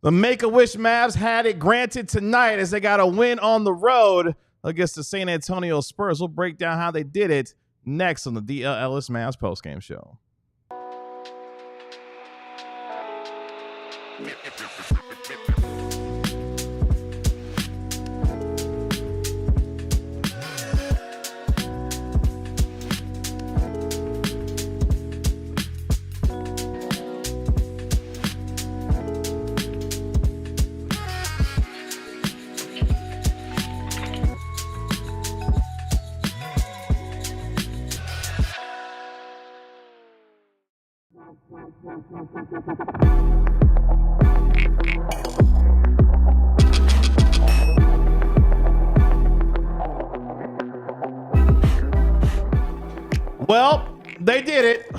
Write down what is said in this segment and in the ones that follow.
The Make-A-Wish Mavs had it granted tonight as they got a win on the road against the San Antonio Spurs. We'll break down how they did it next on the Dallas Mavs postgame show. Well, they did it.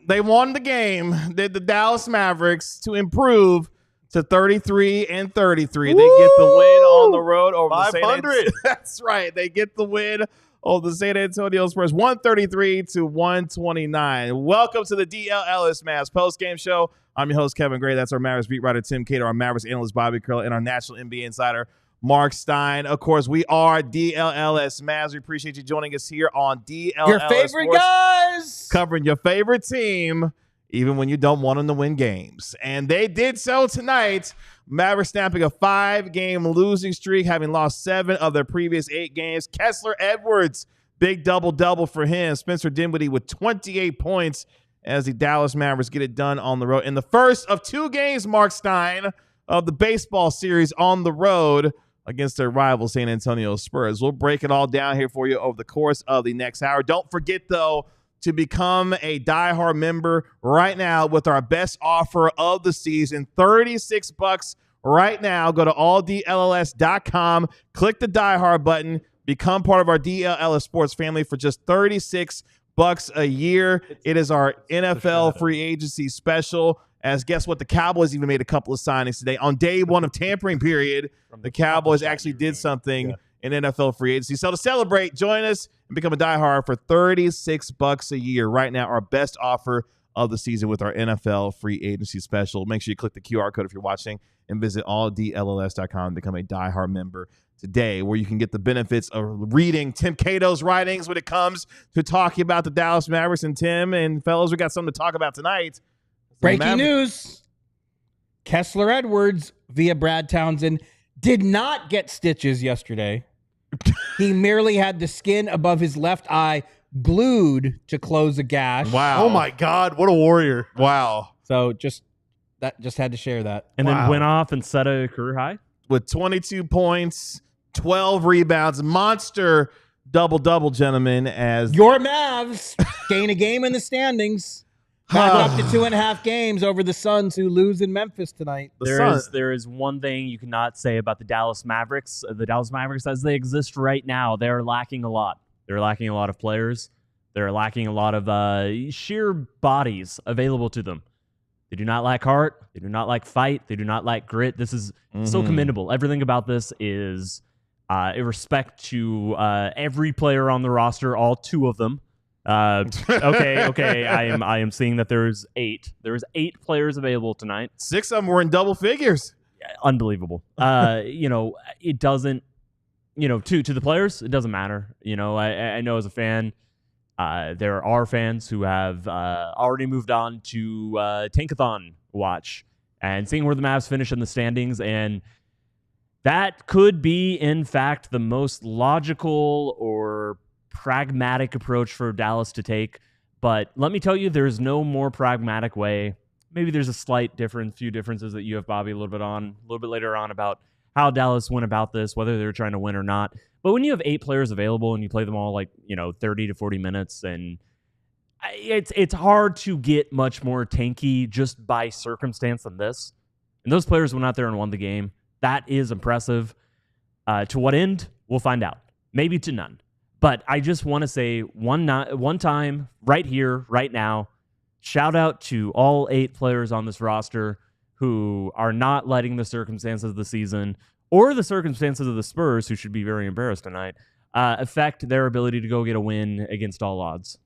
They won the game. Did the Dallas Mavericks to improve to 33-33. They get the win on the road over the San Antonio. That's right. They get the win over the San Antonio Spurs, 133-129. Welcome to the Dlls Mavs postgame show. I'm your host, Kevin Gray. That's our Mavericks beat writer, Tim Cato, our Mavericks analyst, Bobby Curl, and our national NBA insider, Marc Stein. Of course, we are Dlls Mavs. We appreciate you joining us here on DLLS Your favorite Sports, guys. covering your favorite team, even when you don't want them to win games. And they did so tonight. Mavericks snapping a 5-game losing streak, having lost 7 of their previous 8 games. Kessler Edwards, big double-double for him. Spencer Dinwiddie with 28 points as the Dallas Mavericks get it done on the road. In the first of 2 games, Marc Stein, of the baseball series on the road against their rival San Antonio Spurs. We'll break it all down here for you over the course of the next hour. Don't forget, though, to become a diehard member right now with our best offer of the season, $36 right now. Go to alldlls.com, click the diehard button, become part of our DLLS Sports family for just $36 a year. It is our NFL free agency special. As guess what? The Cowboys even made a couple of signings today. On day 1 of tampering period, the Cowboys actually did something in NFL free agency. So to celebrate, join us and become a diehard for $36 a year. Right now, our best offer of the season with our NFL free agency special. Make sure you click the QR code if you're watching and visit alldlls.com and become a diehard member today, where you can get the benefits of reading Tim Cato's writings when it comes to talking about the Dallas Mavericks. And Tim and fellas, we got something to talk about tonight. Breaking news. Kessler Edwards via Brad Townsend did not get stitches yesterday. He merely had the skin above his left eye glued to close a gash. Wow. Oh my God, what a warrior. Wow. So just had to share that. And then went off and set a career high with 22 points, 12 rebounds, monster double-double, gentlemen, as your Mavs gain a game in the standings. Up to 2.5 games over the Suns, who lose in Memphis tonight. There is one thing you cannot say about the Dallas Mavericks. The Dallas Mavericks, as they exist right now, they're lacking a lot. They're lacking a lot of players. They're lacking a lot of sheer bodies available to them. They do not lack heart. They do not like fight. They do not like grit. This is so commendable. Everything about this is in respect to every player on the roster, all 2 of them. Okay. I am seeing that there's 8. There's 8 players available tonight. 6 of them were in double figures. Unbelievable. It doesn't, to the players, it doesn't matter. I know as a fan, there are fans who have already moved on to Tankathon watch and seeing where the Mavs finish in the standings, and that could be, in fact, the most logical or pragmatic approach for Dallas to take. But let me tell you, there's no more pragmatic way. Maybe there's a slight few differences that you have, Bobby, a little bit later on about how Dallas went about this, whether they're trying to win or not. But when you have 8 players available and you play them all 30 to 40 minutes, and it's hard to get much more tanky just by circumstance than this. And those players went out there and won the game. That is impressive. To what end? We'll find out. Maybe to none. But I just want to say one time, right here, right now, shout out to all 8 players on this roster who are not letting the circumstances of the season or the circumstances of the Spurs, who should be very embarrassed tonight, affect their ability to go get a win against all odds.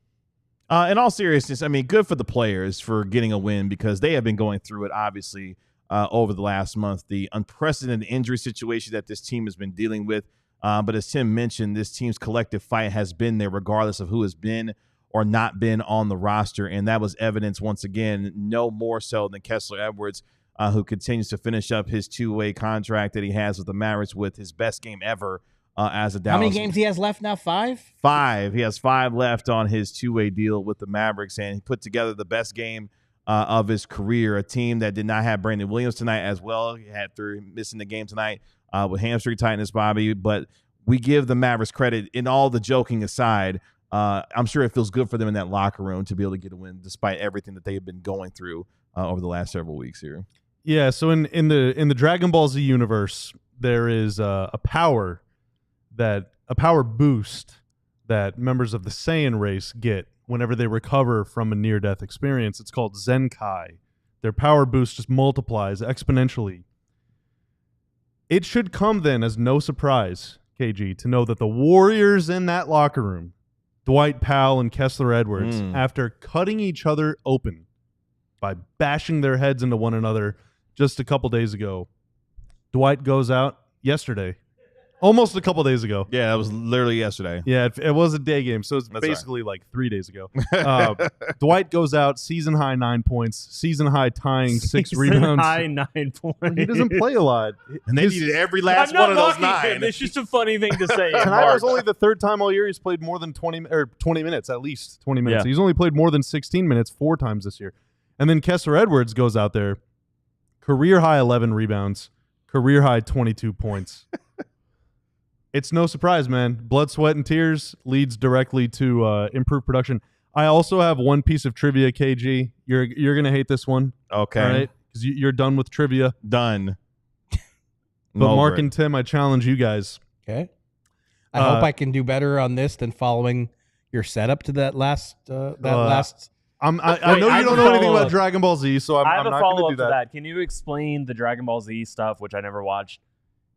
In all seriousness, I mean, good for the players for getting a win because they have been going through it, obviously, over the last month. The unprecedented injury situation that this team has been dealing with. But as Tim mentioned, this team's collective fight has been there regardless of who has been or not been on the roster. And that was evidence, once again, no more so than Kessler Edwards, who continues to finish up his two-way contract that he has with the Mavericks with his best game ever as a Dallas. How many games he has left now? 5? 5. He has 5 left on his two-way deal with the Mavericks, and he put together the best game of his career. A team that did not have Brandon Williams tonight as well. He had through missing the game tonight with hamstring tightness, Bobby. But we give the Mavericks credit. In all the joking aside, I'm sure it feels good for them in that locker room to be able to get a win despite everything that they've been going through over the last several weeks here. Yeah, so in the Dragon Ball Z universe, there is a power boost that members of the Saiyan race get whenever they recover from a near-death experience. It's called Zenkai. Their power boost just multiplies exponentially. It should come then as no surprise, KG, to know that the Warriors in that locker room, Dwight Powell and Kessler Edwards, after cutting each other open by bashing their heads into one another just a couple days ago, Dwight goes out yesterday. Almost a couple days ago. Yeah, that was literally yesterday. Yeah, it was a day game, so it's basically like 3 days ago. Dwight goes out, season-high 9 points, season-high tying 6 rebounds. High 9 points. He doesn't play a lot. And they needed every last I'm one of not those mocking 9. him. It's just a funny thing to say. Tonight was only the third time all year he's played more than 20 minutes, at least 20 minutes. Yeah. He's only played more than 16 minutes 4 times this year. And then Kessler Edwards goes out there, career-high 11 rebounds, career-high 22 points. It's no surprise, man. Blood, sweat, and tears leads directly to improved production. I also have one piece of trivia, KG. You're gonna hate this one. Okay. All right? Because you're done with trivia. Done. But Mark and Tim, I challenge you guys. Okay. I hope I can do better on this than following your setup to that last. I know you don't know anything about Dragon Ball Z, so I'm I have not a going to follow-up do to that. that. Can you explain the Dragon Ball Z stuff, which I never watched?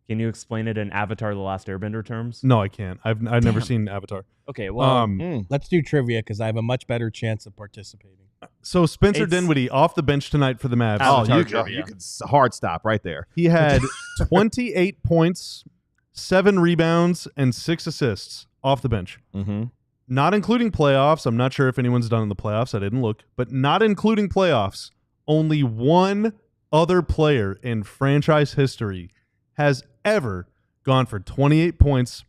Can you explain it in Avatar: The Last Airbender terms? No, I can't. I've never seen Avatar. Okay, well, Let's do trivia because I have a much better chance of participating. So Spencer It's- Dinwiddie off the bench tonight for the Mavs. Avatar you could hard stop right there. He had 28 points, 7 rebounds, and 6 assists off the bench. Mm-hmm. Not including playoffs. I'm not sure if anyone's done in the playoffs. I didn't look. But not including playoffs, only one other player in franchise history has ever gone for 28 points,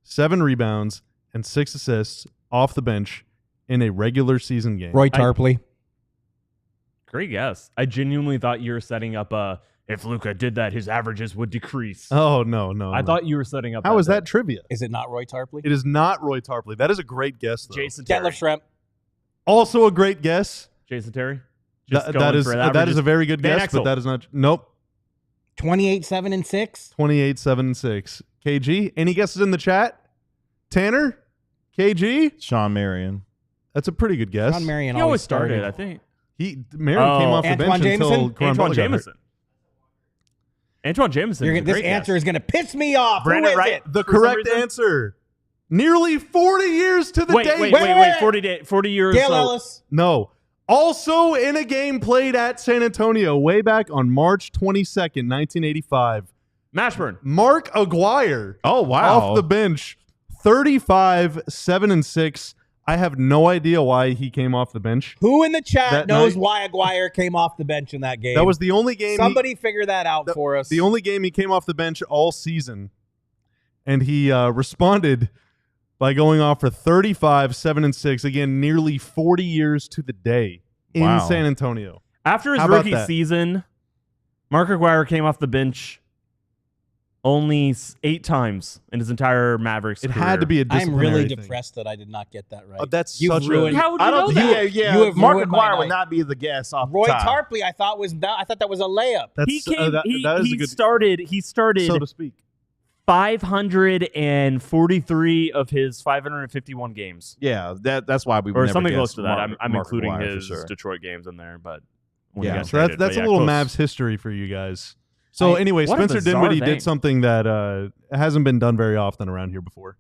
7 rebounds, and 6 assists off the bench in a regular season game. Roy Tarpley. great guess. I genuinely thought you were setting up if Luka did that, his averages would decrease. Oh, no. I thought you were setting up. How is that trivia? Is it not Roy Tarpley? It is not Roy Tarpley. That is a great guess, though. Jason Terry. Detlef Schrempf. Also a great guess. Jason Terry. That is a very good Van guess, Exel. but that is not. Nope. 28, 7, and 6. 28, 7, and 6. KG, any guesses in the chat? Tanner? KG? Sean Marion. That's a pretty good guess. Sean Marion He always started, I think. Marion came off the Antoine bench until Jameson? Coron Antoine Butler got hurt. Jameson. Antoine Jameson. is a This great answer guess. is going to piss me off. Brandon Who is Wright? it? The For some correct reason? answer. Nearly 40 years to the Wait, date. wait. 40 years. Dale so- Ellis. No. Also in a game played at San Antonio way back on March 22nd, 1985. Mashburn. Mark Aguirre. Oh, wow. Off the bench. 35, 7, and 6. I have no idea why he came off the bench. Who in the chat That knows night- why Aguirre came off the bench in that game? That was the only game. Somebody figure that out for us. The only game he came off the bench all season. And he responded by going off for 35, 7, and 6. Again, nearly 40 years to the day in Wow. San Antonio. After his How about rookie that? season, Mark Aguirre came off the bench only 8 times in his entire Mavericks It career. had to be a I'm disciplinary really thing. depressed that I did not get that right. That's You've such ruined- a... How would you I know don't that? think, You have Mark ruined my Aguirre would night. not be the guess off Roy the top. Tarpley, I thought that was a layup. That's, He came. that is a he good... started. so to speak. 543 of his 551 games, Yeah, that's why we would or never something guess close to that. Mark- I'm Mark including Aguirre for his sure. Detroit games in there, but when Yeah, he got So traded, that's but a yeah, little close. Mavs history for you guys. So anyway, what a Spencer bizarre Dinwiddie thing. did something that hasn't been done very often around here before.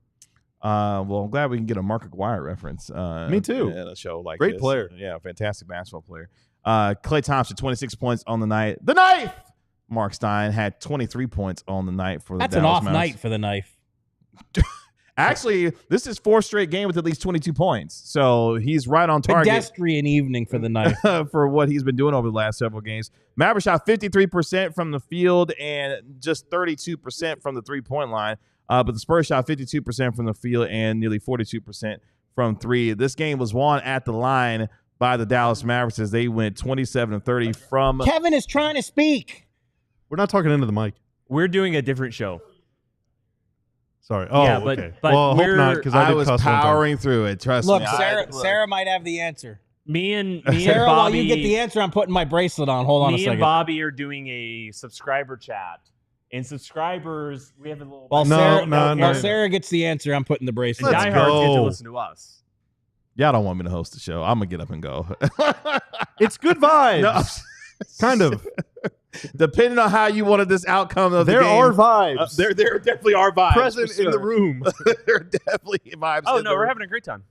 Well, I'm glad we can get a Mark Aguirre reference. Me too. At a show like Great this. player. Yeah, fantastic basketball player. Klay Thompson, 26 points on the night. The ninth Marc Stein, had 23 points on the night for the That's Dallas an off Mavericks. night for the knife. Actually, this is 4 straight game with at least 22 points. So he's right on target Pedestrian evening for the knife. for what he's been doing over the last several games. Mavericks shot 53% from the field and just 32% from the three-point line. But the Spurs shot 52% from the field and nearly 42% from three. This game was won at the line by the Dallas Mavericks as they went 27-30 from. Kevin is trying to speak. We're not talking into the mic. We're doing a different show. Sorry. Oh, Yeah, but- okay. but well, I hope not, because I did was cuss one time. powering through it. Trust Look, me. Sarah might have the answer. Me and Sarah, Bobby, while you get the answer, I'm putting my bracelet on. Hold on a me second. and Bobby are doing a subscriber chat. And subscribers, we have a little. While, No, Sarah, no, while no. Sarah gets the answer, I'm putting the and bracelet Let's on. diehards get to go. listen to us. Y'all don't want me to host the show. I'm going to get up and go. It's good vibes. No, Kind of. depending on how you wanted this outcome of There the game. are vibes. There definitely are vibes. present for in the sure. room. There are definitely vibes. Oh, in no, the we're room. having a great time.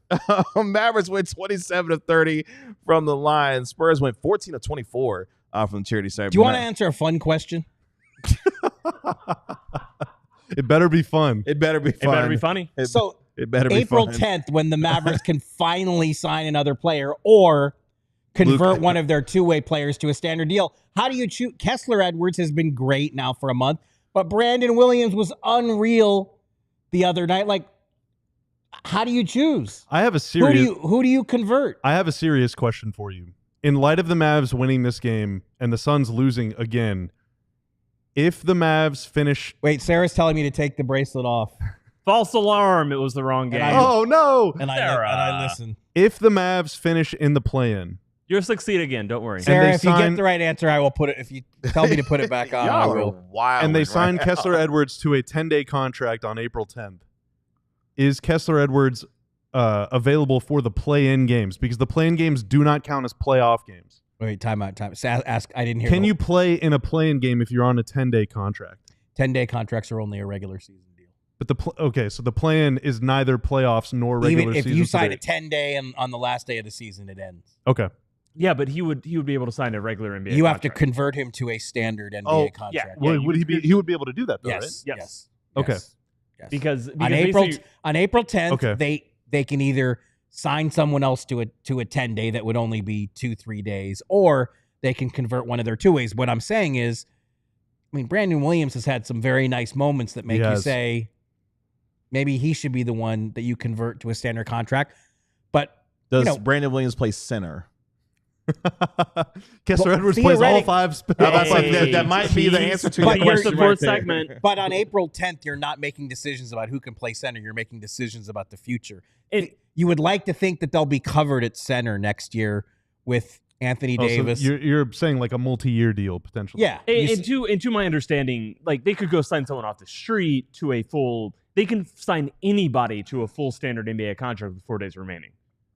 Mavericks went 27-30 from the line. Spurs went 14 of 24 from the charity side. Do you want to answer a fun question? It better be fun. It better be It fun. better be funny. So It better be April fun. 10th, when the Mavericks can finally sign another player or convert one of their two-way players to a standard deal. How do you choose? Kessler Edwards has been great now for a month, but Brandon Williams was unreal the other night. Like, how do you choose? I have a serious. Who do you convert? I have a serious question for you. In light of the Mavs winning this game and the Suns losing again, if the Mavs finish, Wait, Sarah's telling me to take the bracelet off, False alarm. It was the wrong game. And oh no! and Sarah. I listen. If the Mavs finish in the play-in, You'll succeed again. Don't worry. Sarah, they if you sign- get the right answer, I will put it. If you tell me to put it back on, I Y'all are will. wild. and they right sign now. Kessler Edwards to a 10-day contract on April 10th, is Kessler Edwards available for the play-in games? Because the play-in games do not count as playoff games. Wait, time out. Ask. I didn't hear. Can you play in a play-in game if you're on a 10-day contract? 10-day contracts are only a regular season deal. But okay, so the play-in is neither playoffs nor regular Even if season. you sign today. a 10-day and on the last day of the season, it ends. Okay. Yeah, but he would be able to sign a regular NBA. You have to contract. convert him to a standard NBA Oh, contract. Well, you would he be? He would be able to do that, though, Yes. right? Yes. Okay. Yes. because on April basically- on April 10th, Okay. they can either sign someone else to a 10-day that would only be 2-3 days, or they can convert one of their two ways. What I'm saying is, I mean, Brandon Williams has had some very nice moments that make you has. say maybe he should be the one that you convert to a standard contract. But Does you know, Brandon Williams play center? Kessler Well, Edwards plays all theoretic- 5 That might be the answer to But your you're- question. support right there. segment. But on April 10th, you're not making decisions about who can play center. You're making decisions about the future. You would like to think that they'll be covered at center next year with Anthony Oh, so Davis. you're saying like a multi-year deal potentially. Yeah. And to my understanding, like they could go sign someone off the street to a full. They can sign anybody to a full standard NBA contract with 4 days remaining.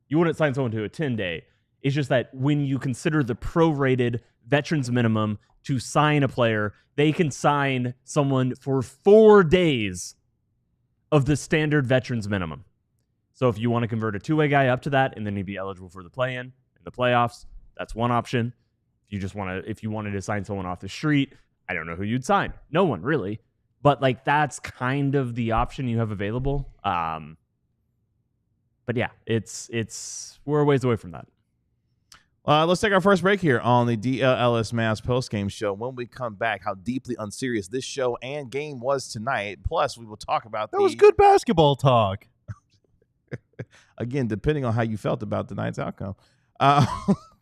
You wouldn't sign someone to a 10-day. It's just that when you consider the prorated veterans minimum to sign a player, they can sign someone for 4 days of the standard veterans minimum. So if you want to convert a two-way guy up to that, and then he'd be eligible for the play-in and the playoffs, that's one option. If you wanted to sign someone off the street, I don't know who you'd sign. No one really, but like that's kind of the option you have available. But yeah, we're a ways away from that. Let's take our first break here on the DLS MAVS postgame show. When we come back, how deeply unserious this show and game was tonight. Plus, we will talk about That was good basketball talk. Again, depending on how you felt about tonight's outcome.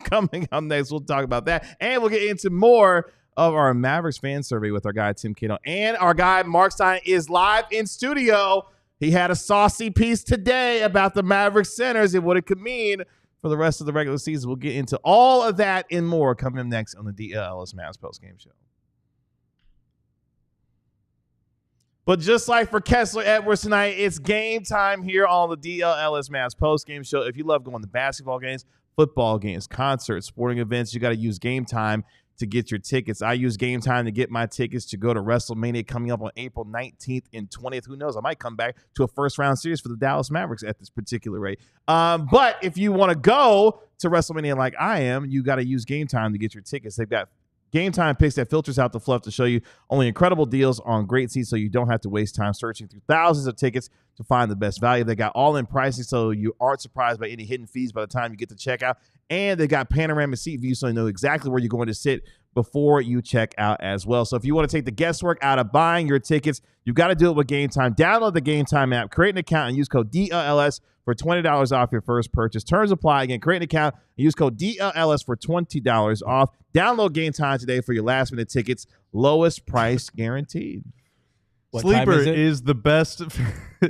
Coming up next, we'll talk about that. And we'll get into more of our Mavericks fan survey with our guy, Tim Cato. And our guy, Marc Stein, is live in studio. He had a saucy piece today about the Mavericks centers and what it could mean for the rest of the regular season. We'll get into all of that and more coming up next on the DLS MAVS postgame show. But just like for Kessler Edwards tonight, it's game time here on the DLS MAVS postgame show. If you love going to basketball games, football games, concerts, sporting events, you got to use Game Time to get your tickets. I use Game Time to get my tickets to go to WrestleMania coming up on April 19th and 20th. Who knows? I might come back to a first-round series for the Dallas Mavericks at this particular rate. But if you want to go to WrestleMania like I am, you got to use Game Time to get your tickets. They've got Game Time picks that filters out the fluff to show you only incredible deals on great seats so you don't have to waste time searching through thousands of tickets to find the best value. They got all-in pricing so you aren't surprised by any hidden fees by the time you get to checkout. And they got panoramic seat views so you know exactly where you're going to sit before you check out as well. So if you want to take the guesswork out of buying your tickets, you've got to do it with Game Time. Download the Game Time app, create an account, and use code DLS for $20 off your first purchase. Terms apply. Again, create an account and use code DLS for $20 off. Download Game Time today for your last-minute tickets. Lowest price guaranteed. What Sleeper time is it? is the best. It's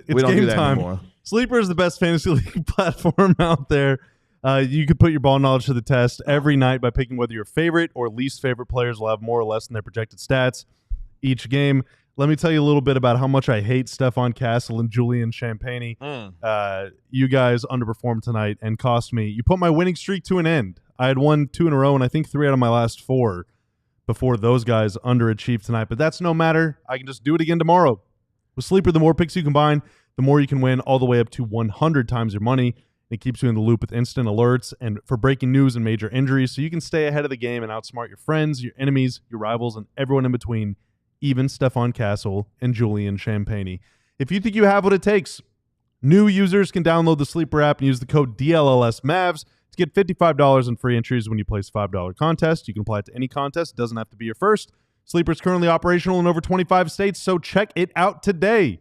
We don't Game do that Time. anymore. Sleeper is the best fantasy league platform out there. You can put your ball knowledge to the test every night by picking whether your favorite or least favorite players will have more or less in their projected stats each game. Let me tell you a little bit about how much I hate Stephon Castle and Julian Champagnie. You guys underperformed tonight and cost me. You put my winning streak to an end. I had won 2 in a row, and I think 3 out of my last 4 before those guys underachieved tonight. But that's no matter. I can just do it again tomorrow. With Sleeper, the more picks you combine, the more you can win, all the way up to 100 times your money. It keeps you in the loop with instant alerts and for breaking news and major injuries, so you can stay ahead of the game and outsmart your friends, your enemies, your rivals, and everyone in between, even Stephon Castle and Julian Champagnie. If you think you have what it takes, new users can download the Sleeper app and use the code DLLSMAVS to get $55 in free entries when you place a $5 contest. You can apply it to any contest. It doesn't have to be your first. Sleeper is currently operational in over 25 states, so check it out today.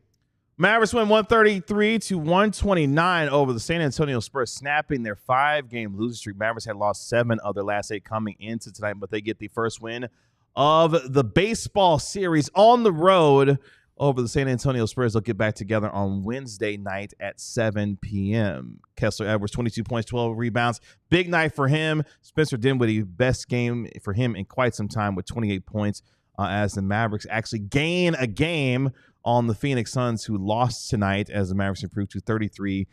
Mavericks win 133-129 over the San Antonio Spurs, snapping their 5-game losing streak. Mavericks had lost 7 of their last 8 coming into tonight, but they get the first win of the baseball series on the road over the San Antonio Spurs. They'll get back together on Wednesday night at 7 p.m. Kessler Edwards, 22 points, 12 rebounds. Big night for him. Spencer Dinwiddie, best game for him in quite some time with 28 points as the Mavericks actually gain a game on the Phoenix Suns, who lost tonight as the Mavericks improved to 33-33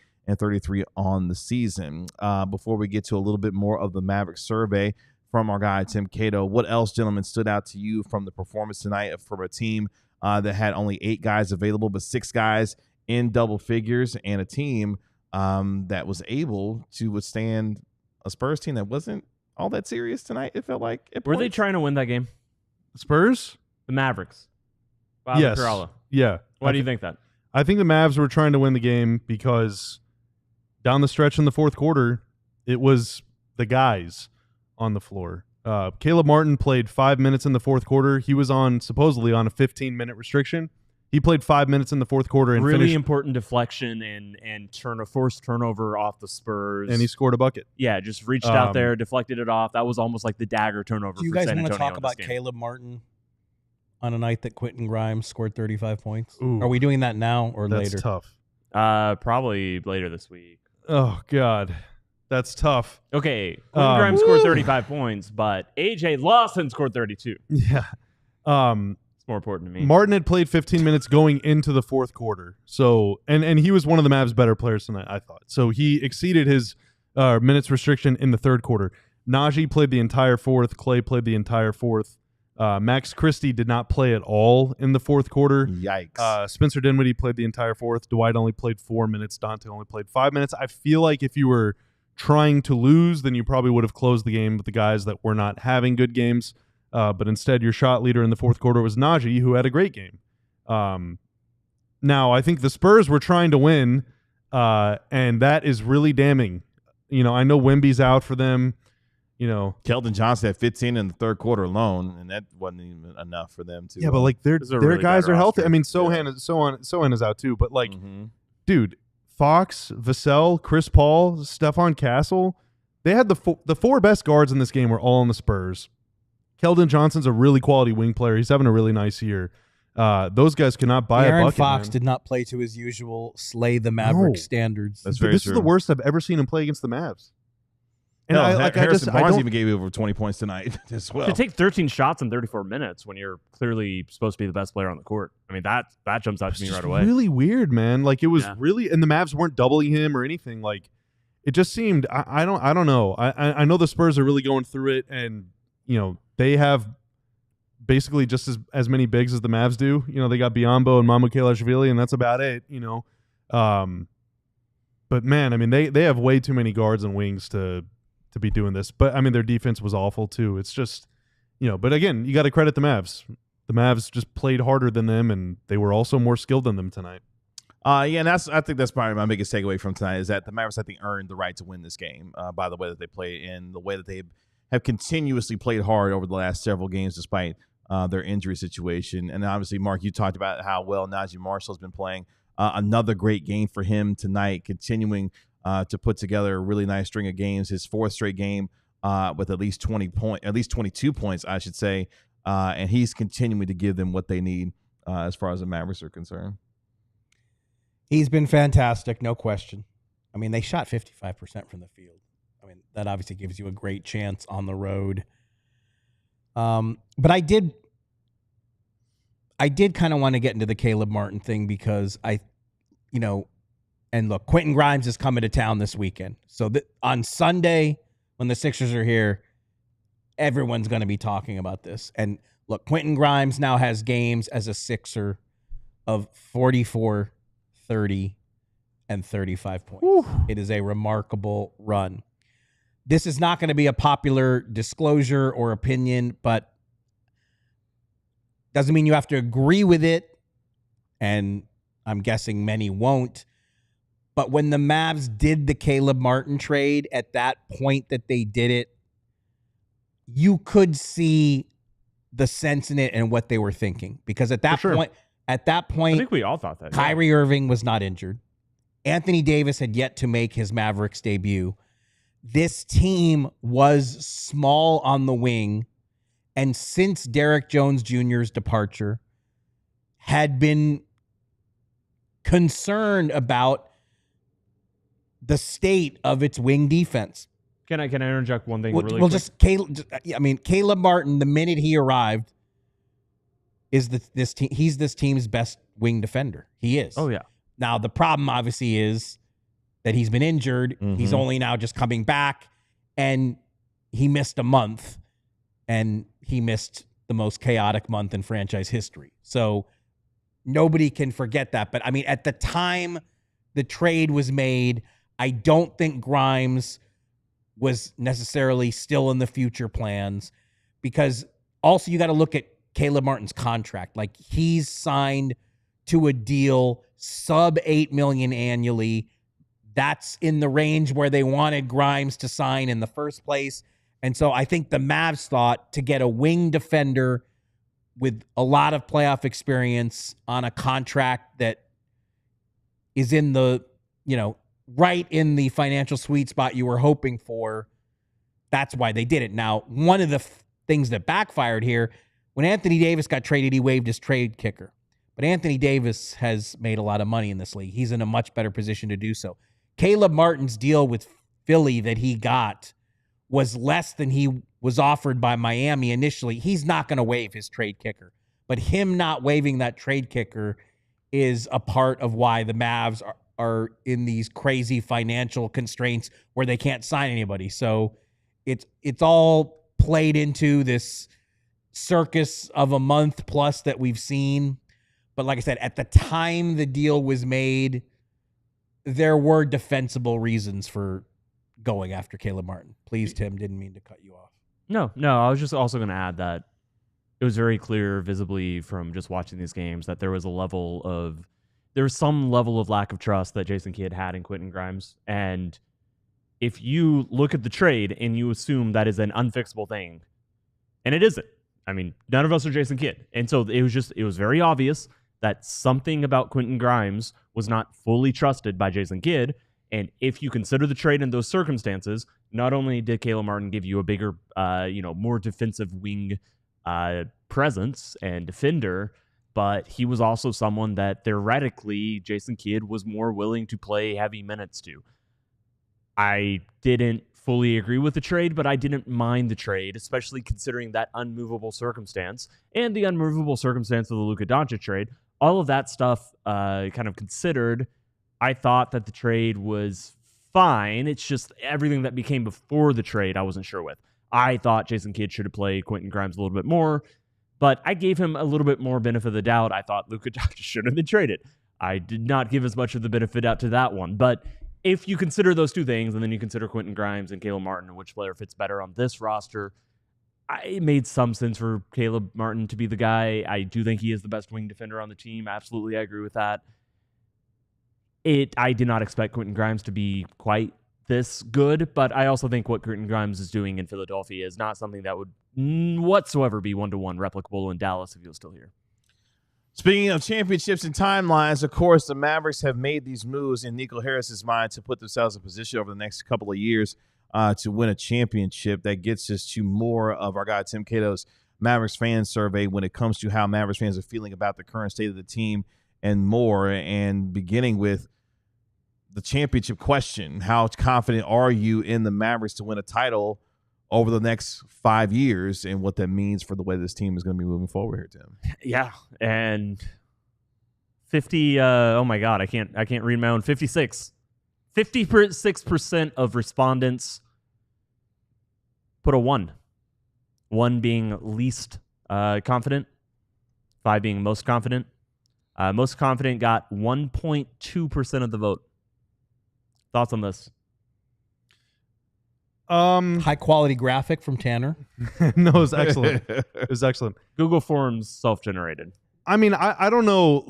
on the season. Before we get to a little bit more of the Mavericks survey from our guy, Tim Cato, what else, gentlemen, stood out to you from the performance tonight from a team that had only 8 guys available, but 6 guys in double figures, and a team that was able to withstand a Spurs team that wasn't all that serious tonight, it felt like? Were they trying to win that game? Spurs? The Mavericks. Bob Yes. Carallo. Yeah. Why do you think that? I think the Mavs were trying to win the game because down the stretch in the fourth quarter, it was the guys on the floor. Caleb Martin played 5 minutes in the fourth quarter. He was supposedly on a 15-minute restriction. He played 5 minutes in the fourth quarter and really finished, important deflection and forced turnover off the Spurs. and he scored a bucket. Yeah, just reached out there, deflected it off. That was almost like the dagger turnover. Do you for guys San want to Antonio talk in this about game. Caleb Martin on a night that Quentin Grimes scored 35 points? Ooh. Are we doing that now or That's later? tough. Probably later this week. Oh, God. That's tough. Okay, Quentin Grimes scored 35 points, but AJ Lawson scored 32. Yeah. It's more important to me. Martin had played 15 minutes going into the fourth quarter. So, and he was one of the Mavs' better players tonight, I thought. So he exceeded his minutes restriction in the third quarter. Naji played the entire fourth. Clay played the entire fourth. Max Christie did not play at all in the fourth quarter. Yikes. Spencer Dinwiddie played the entire fourth. Dwight only played 4 minutes. Dante only played 5 minutes. I feel like if you were trying to lose, then you probably would have closed the game with the guys that were not having good games. But instead, your shot leader in the fourth quarter was Naji, who had a great game. Now, I think the Spurs were trying to win, and that is really damning. You know, I know Wemby's out for them. You know, Keldon Johnson had 15 in the third quarter alone, and that wasn't even enough for them to. yeah, but like their This is a really guys bad are healthy. roster. I mean, Sohan is out too. But like, Mhm. dude, Fox, Vassell, Chris Paul, Stephon Castle, they had the 4 best guards in this game were all on the Spurs. Keldon Johnson's a really quality wing player. He's having a really nice year. Those guys could not buy a Aaron bucket. Fox man. did not play to his usual slay the Maverick No. standards. That's very This true. is the worst I've ever seen him play against the Mavs. And Hell, I Harrison Barnes don't. even gave you over 20 points tonight as well. To take 13 shots in 34 minutes when you're clearly supposed to be the best player on the court. I mean, that jumps out It's to me just right away. really weird, man. Like it was Yeah. really, and the Mavs weren't doubling him or anything. Like it just seemed. I don't know. I know the Spurs are really going through it, and you know they have basically just as many bigs as the Mavs do. You know, they got Biyombo and Mamukelashvili, and that's about it. You know, but man, I mean they have way too many guards and wings to be doing this. But I mean their defense was awful too. It's just But again, you got to credit the Mavs. The Mavs just played harder than them, and they were also more skilled than them tonight. And I think that's probably my biggest takeaway from tonight is that the Mavericks, I think, earned the right to win this game by the way that they played and the way that they have continuously played hard over the last several games despite their injury situation. And obviously, Mark, you talked about how well Naji Marshall has been playing. Another great game for him tonight, continuing to put together a really nice string of games. His fourth straight game with at least 22 points, I should say. And he's continuing to give them what they need as far as the Mavericks are concerned. He's been fantastic, no question. I mean, they shot 55% from the field. I mean, that obviously gives you a great chance on the road. But I did kind of want to get into the Caleb Martin thing because and look, Quentin Grimes is coming to town this weekend. So on Sunday, when the Sixers are here, everyone's going to be talking about this. And look, Quentin Grimes now has games as a Sixer of 44, 30, and 35 points. Ooh. It is a remarkable run. This is not going to be a popular disclosure or opinion, but doesn't mean you have to agree with it. And I'm guessing many won't. But when the Mavs did the Caleb Martin trade at that point that they did it, you could see the sense in it and what they were thinking. Because at that point, I think we all thought that. Kyrie Irving was not injured. Anthony Davis had yet to make his Mavericks debut. This team was small on the wing, and since Derek Jones Jr.'s departure, had been concerned about the state of its wing defense. Can I interject one thing really quick? Caleb Martin, the minute he arrived, is he's this team's best wing defender. He is. Oh, yeah. Now, the problem, obviously, is that he's been injured. Mm-hmm. He's only now just coming back, and he missed a month, and he missed the most chaotic month in franchise history. So nobody can forget that. But, I mean, at the time the trade was made, I don't think Grimes was necessarily still in the future plans, because also you got to look at Caleb Martin's contract. Like, he's signed to a deal sub $8 million annually. That's in the range where they wanted Grimes to sign in the first place. And so I think the Mavs thought to get a wing defender with a lot of playoff experience on a contract that is in the, right in the financial sweet spot you were hoping for, that's why they did it. Now, one of the things that backfired here, when Anthony Davis got traded, he waived his trade kicker. But Anthony Davis has made a lot of money in this league. He's in a much better position to do so. Caleb Martin's deal with Philly that he got was less than he was offered by Miami initially. He's not going to waive his trade kicker. But him not waiving that trade kicker is a part of why the Mavs are in these crazy financial constraints where they can't sign anybody. So it's all played into this circus of a month plus that we've seen. But like I said, at the time the deal was made, there were defensible reasons for going after Caleb Martin. Please, Tim, didn't mean to cut you off. No, I was just also going to add that it was very clear visibly from just watching these games that there was some level of lack of trust that Jason Kidd had in Quentin Grimes. And if you look at the trade and you assume that is an unfixable thing, and it isn't. I mean, none of us are Jason Kidd. And so it was very obvious that something about Quentin Grimes was not fully trusted by Jason Kidd. And if you consider the trade in those circumstances, not only did Caleb Martin give you a bigger, more defensive wing presence and defender, but he was also someone that theoretically Jason Kidd was more willing to play heavy minutes to. I didn't fully agree with the trade, but I didn't mind the trade, especially considering that unmovable circumstance and the unmovable circumstance of the Luka Doncic trade. All of that stuff kind of considered, I thought that the trade was fine. It's just everything that became before the trade I wasn't sure with. I thought Jason Kidd should have played Quentin Grimes a little bit more, but I gave him a little bit more benefit of the doubt. I thought Luka Doncic should have been traded. I did not give as much of the benefit out to that one. But if you consider those two things, and then you consider Quentin Grimes and Caleb Martin and which player fits better on this roster, it made some sense for Caleb Martin to be the guy. I do think he is the best wing defender on the team. Absolutely, I agree with that. I did not expect Quentin Grimes to be quite this good, but I also think what Quentin Grimes is doing in Philadelphia is not something that would whatsoever be one-to-one replicable in Dallas if he was still here. Speaking of championships and timelines, of course, the Mavericks have made these moves in Nico Harris's mind to put themselves in position over the next couple of years to win a championship. That gets us to more of our guy Tim Cato's Mavericks fan survey when it comes to how Mavericks fans are feeling about the current state of the team and more, and beginning with the championship question. How confident are you in the Mavericks to win a title over the next 5 years, and what that means for the way this team is going to be moving forward here, Tim? Yeah, and 50. Oh my God, I can't read my own. 56% of respondents put a 1. 1 being least confident, 5 being most confident. Most confident got 1.2% of the vote. Thoughts on this? High quality graphic from Tanner. No, it was excellent. It was excellent. Google Forms self-generated. I mean, I don't know,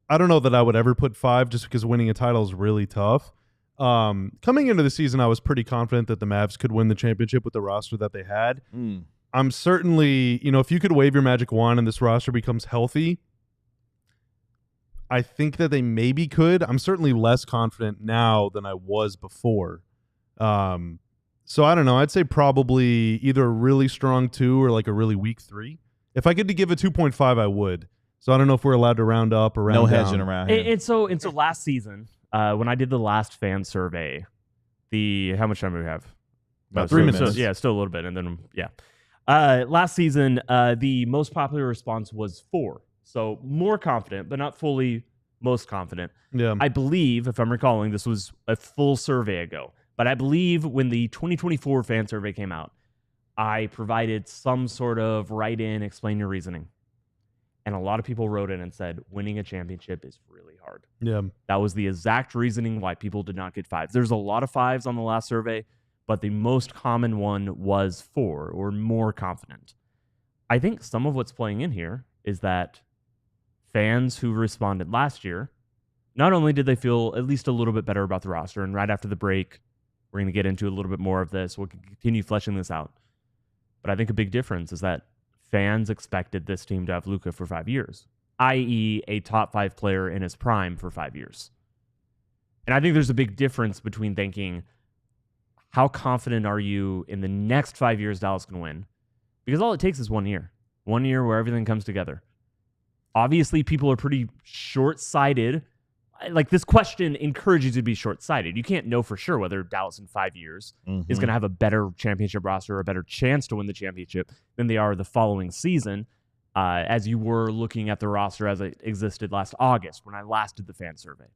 I don't know that I would ever put 5 just because winning a title is really tough. Coming into the season, I was pretty confident that the Mavs could win the championship with the roster that they had. I'm certainly, if you could wave your magic wand and this roster becomes healthy, I think that they maybe could. I'm certainly less confident now than I was before. So I don't know. I'd say probably either a really strong 2 or like a really weak 3. If I get to give a 2.5, I would. So I don't know if we're allowed to round up or round down. No hedging around here. And so last season, when I did the last fan survey, how much time do we have? About 3 minutes. So, yeah, still a little bit. And then, last season, the most popular response was 4. So more confident, but not fully most confident. Yeah. I believe, if I'm recalling, this was a full survey ago. But I believe when the 2024 fan survey came out, I provided some sort of write-in, explain your reasoning. And a lot of people wrote in and said, winning a championship is really hard. Yeah. That was the exact reasoning why people did not get 5s. There's a lot of 5s on the last survey, but the most common one was 4 or more confident. I think some of what's playing in here is that fans who responded last year, not only did they feel at least a little bit better about the roster, and right after the break, we're going to get into a little bit more of this. We'll continue fleshing this out. But I think a big difference is that fans expected this team to have Luka for 5 years, i.e. a top 5 player in his prime for 5 years. And I think there's a big difference between thinking, how confident are you in the next 5 years Dallas can win? Because all it takes is 1 year. 1 year where everything comes together. Obviously, people are pretty short-sighted. Like, this question encourages you to be short-sighted. You can't know for sure whether Dallas in 5 years is going to have a better championship roster or a better chance to win the championship than they are the following season, as you were looking at the roster as it existed last August when I last did the fan survey.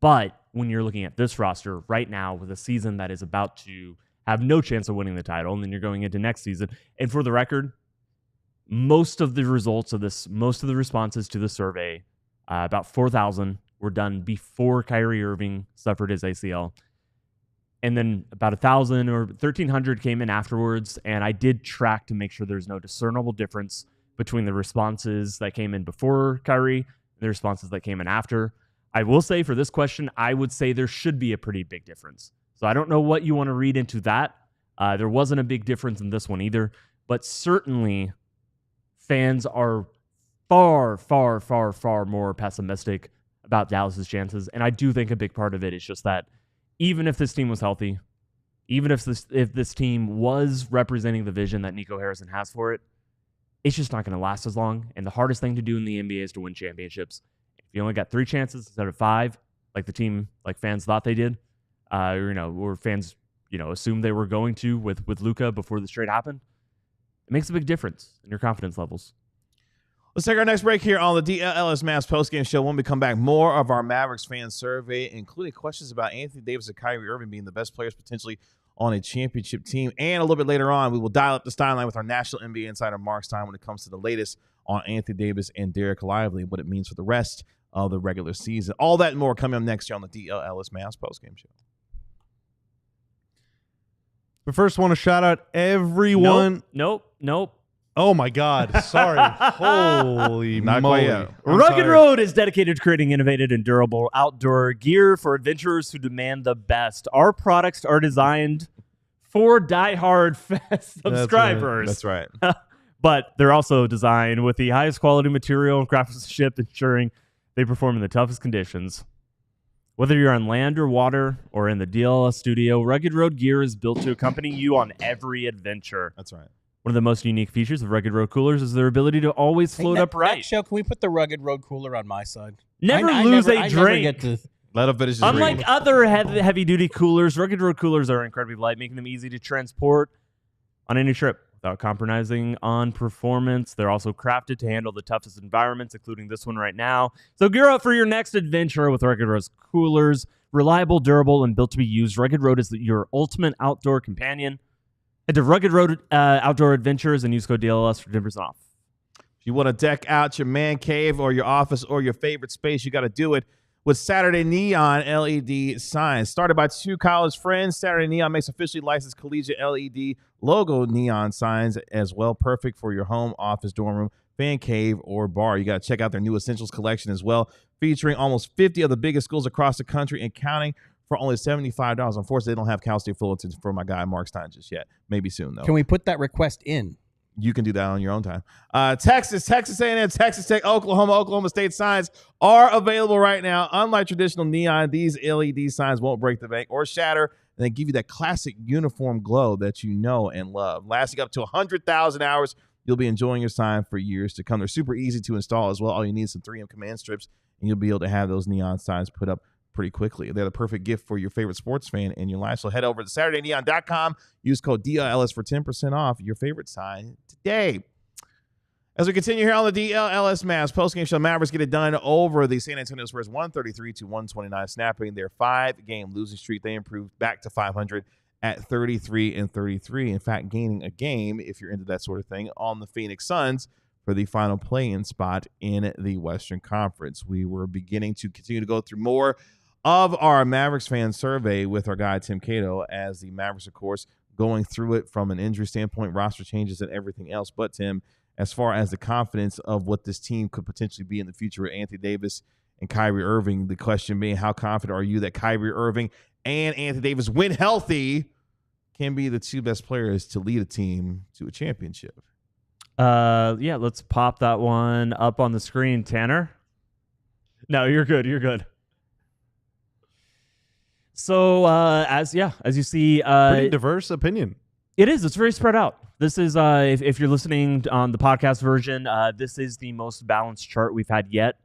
But when you're looking at this roster right now with a season that is about to have no chance of winning the title, and then you're going into next season, and for the record, most of the results of this, most of the responses to the survey, about 4,000 were done before Kyrie Irving suffered his ACL. And then about 1,000 or 1,300 came in afterwards. And I did track to make sure there's no discernible difference between the responses that came in before Kyrie and the responses that came in after. I will say for this question, I would say there should be a pretty big difference. So I don't know what you want to read into that. There wasn't a big difference in this one either. But certainly fans are far, far, far, far more pessimistic about Dallas's chances. And I do think a big part of it is just that even if this team was healthy, even if this team was representing the vision that Nico Harrison has for it, it's just not going to last as long. And the hardest thing to do in the NBA is to win championships. If you only got 3 chances instead of 5, like the team, like fans thought they did, or fans, assumed they were going to with Luka before this trade happened, it makes a big difference in your confidence levels. Let's take our next break here on the Dlls MAVS postgame show. When we come back, more of our Mavericks fan survey, including questions about Anthony Davis and Kyrie Irving being the best players potentially on a championship team. And a little bit later on, we will dial up the Stein line with our national NBA insider, Marc Stein, when it comes to the latest on Anthony Davis and Dereck Lively and what it means for the rest of the regular season. All that and more coming up next year on the Dlls MAVS postgame show. But first, want to shout out everyone. Nope. Oh my God! Sorry. Holy Not quite moly! yet. I'm Rugged sorry. Road is dedicated to creating innovative and durable outdoor gear for adventurers who demand the best. Our products are designed for diehard Fest subscribers. That's right. But they're also designed with the highest quality material and craftsmanship, ensuring they perform in the toughest conditions. Whether you're on land or water or in the Dlls studio, Rugged Road gear is built to accompany you on every adventure. That's right. One of the most unique features of Rugged Road coolers is their ability to always float upright. Next show, can we put the Rugged Road cooler on my side? Never I lose never- a I never drink. get to- Let him finish his Unlike reading. other heavy-duty coolers, Rugged Road coolers are incredibly light, making them easy to transport on any trip without compromising on performance. They're also crafted to handle the toughest environments, including this one right now. So gear up for your next adventure with Rugged Road's coolers. Reliable, durable, and built to be used, Rugged Road is your ultimate outdoor companion. Head to Rugged Road Outdoor Adventures and use code DLS for 10% off. If you want to deck out your man cave or your office or your favorite space, you got to do it with Saturday Neon LED signs. Started by two college friends, Saturday Neon makes officially licensed collegiate LED logo neon signs as well. Perfect for your home, office, dorm room, fan cave, or bar. You got to check out their new Essentials collection as well, featuring almost 50 of the biggest schools across the country and counting for only $75. Unfortunately, they don't have Cal State Fullerton for my guy Marc Stein just yet. Maybe soon, though. Can we put that request in? You can do that on your own time. Texas A&M, Texas Tech, Oklahoma State signs are available right now. Unlike traditional neon, these LED signs won't break the bank or shatter, and they give you that classic uniform glow that you know and love. Lasting up to 100,000 hours, you'll be enjoying your sign for years to come. They're super easy to install as well. All you need is some 3M command strips, and you'll be able to have those neon signs put up pretty quickly. They're the perfect gift for your favorite sports fan in your life. So head over to SaturdayNeon.com. Use code DLS for 10% off your favorite sign today. As we continue here on the DLS Mavs postgame show, Mavericks get it done over the San Antonio Spurs 133-129, snapping their 5-game losing streak. They improved back to 500 at 33-33. In fact, gaining a game, if you're into that sort of thing, on the Phoenix Suns for the final play-in spot in the Western Conference. We were beginning to continue to go through more of our Mavericks fan survey with our guy Tim Cato, as the Mavericks, of course, going through it from an injury standpoint, roster changes, and everything else. But Tim, as far as the confidence of what this team could potentially be in the future with Anthony Davis and Kyrie Irving, the question being, how confident are you that Kyrie Irving and Anthony Davis, when healthy, can be the two best players to lead a team to a championship? Yeah, let's pop that one up on the screen, Tanner. No, you're good. You're good. So, as you see, Pretty diverse opinion. it is. It's very spread out. This is, if you're listening on the podcast version, this is the most balanced chart we've had yet.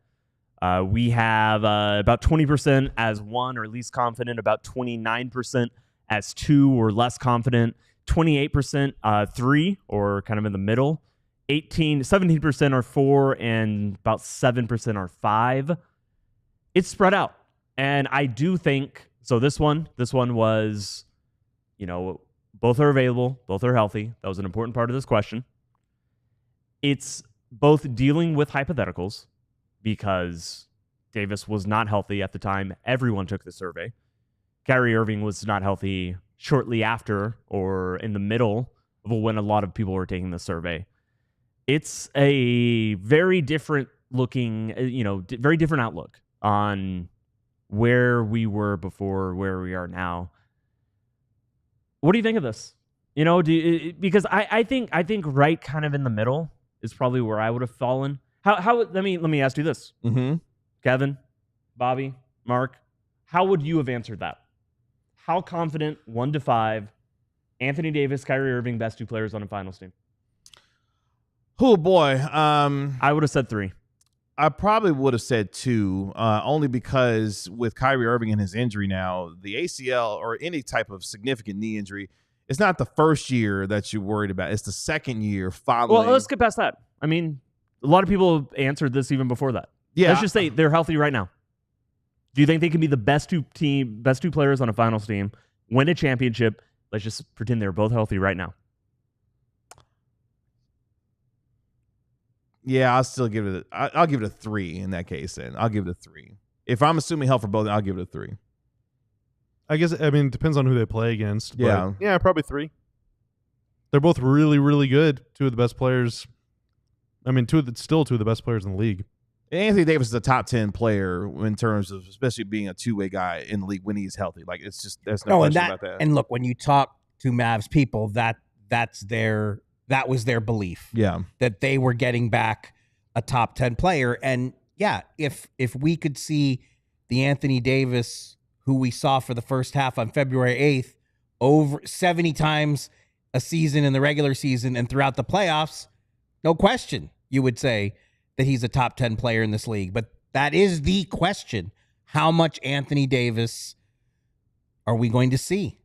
We have about 20% as 1 or least confident, about 29% as 2 or less confident, 28% 3 or kind of in the middle, 17% are 4, and about 7% are 5. It's spread out. And I do think, so this one was, both are available, both are healthy. That was an important part of this question. It's both dealing with hypotheticals, because Davis was not healthy at the time everyone took the survey. Kyrie Irving was not healthy shortly after or in the middle of when a lot of people were taking the survey. It's a very different looking, very different outlook on where we were before, where we are now. What do you think of this? Because I think right kind of in the middle is probably where I would have fallen. How let me ask you this. Mm-hmm. Kevin, Bobby, Mark, how would you have answered that? How confident, 1 to 5, Anthony Davis, Kyrie Irving, best 2 players on a finals team? Oh boy. I would have said 3. I probably would have said 2, only because with Kyrie Irving and his injury now, the ACL or any type of significant knee injury, it's not the first year that you're worried about. It's the second year following. Well, let's get past that. I mean, a lot of people answered this even before that. Yeah. Let's just say they're healthy right now. Do you think they can be the best 2 players on a finals team, win a championship? Let's just pretend they're both healthy right now. Yeah, I'll still give it. I'll give it a 3 in that case. Then I'll give it a 3. If I'm assuming health for both, I'll give it a 3. I guess, it depends on who they play against. But Yeah. yeah, probably 3. They're both really, really good. Two of the best players. I mean, still two of the best players in the league. Anthony Davis is a top 10 player in terms of especially being a two-way guy in the league when he's healthy. Like, it's just, there's no question about that. And look, when you talk to Mavs people, that was their belief. Yeah. That they were getting back a top 10 player. And yeah, if we could see the Anthony Davis who we saw for the first half on February 8th over 70 times a season in the regular season and throughout the playoffs, no question you would say that he's a top 10 player in this league. But that is the question. How much Anthony Davis are we going to see?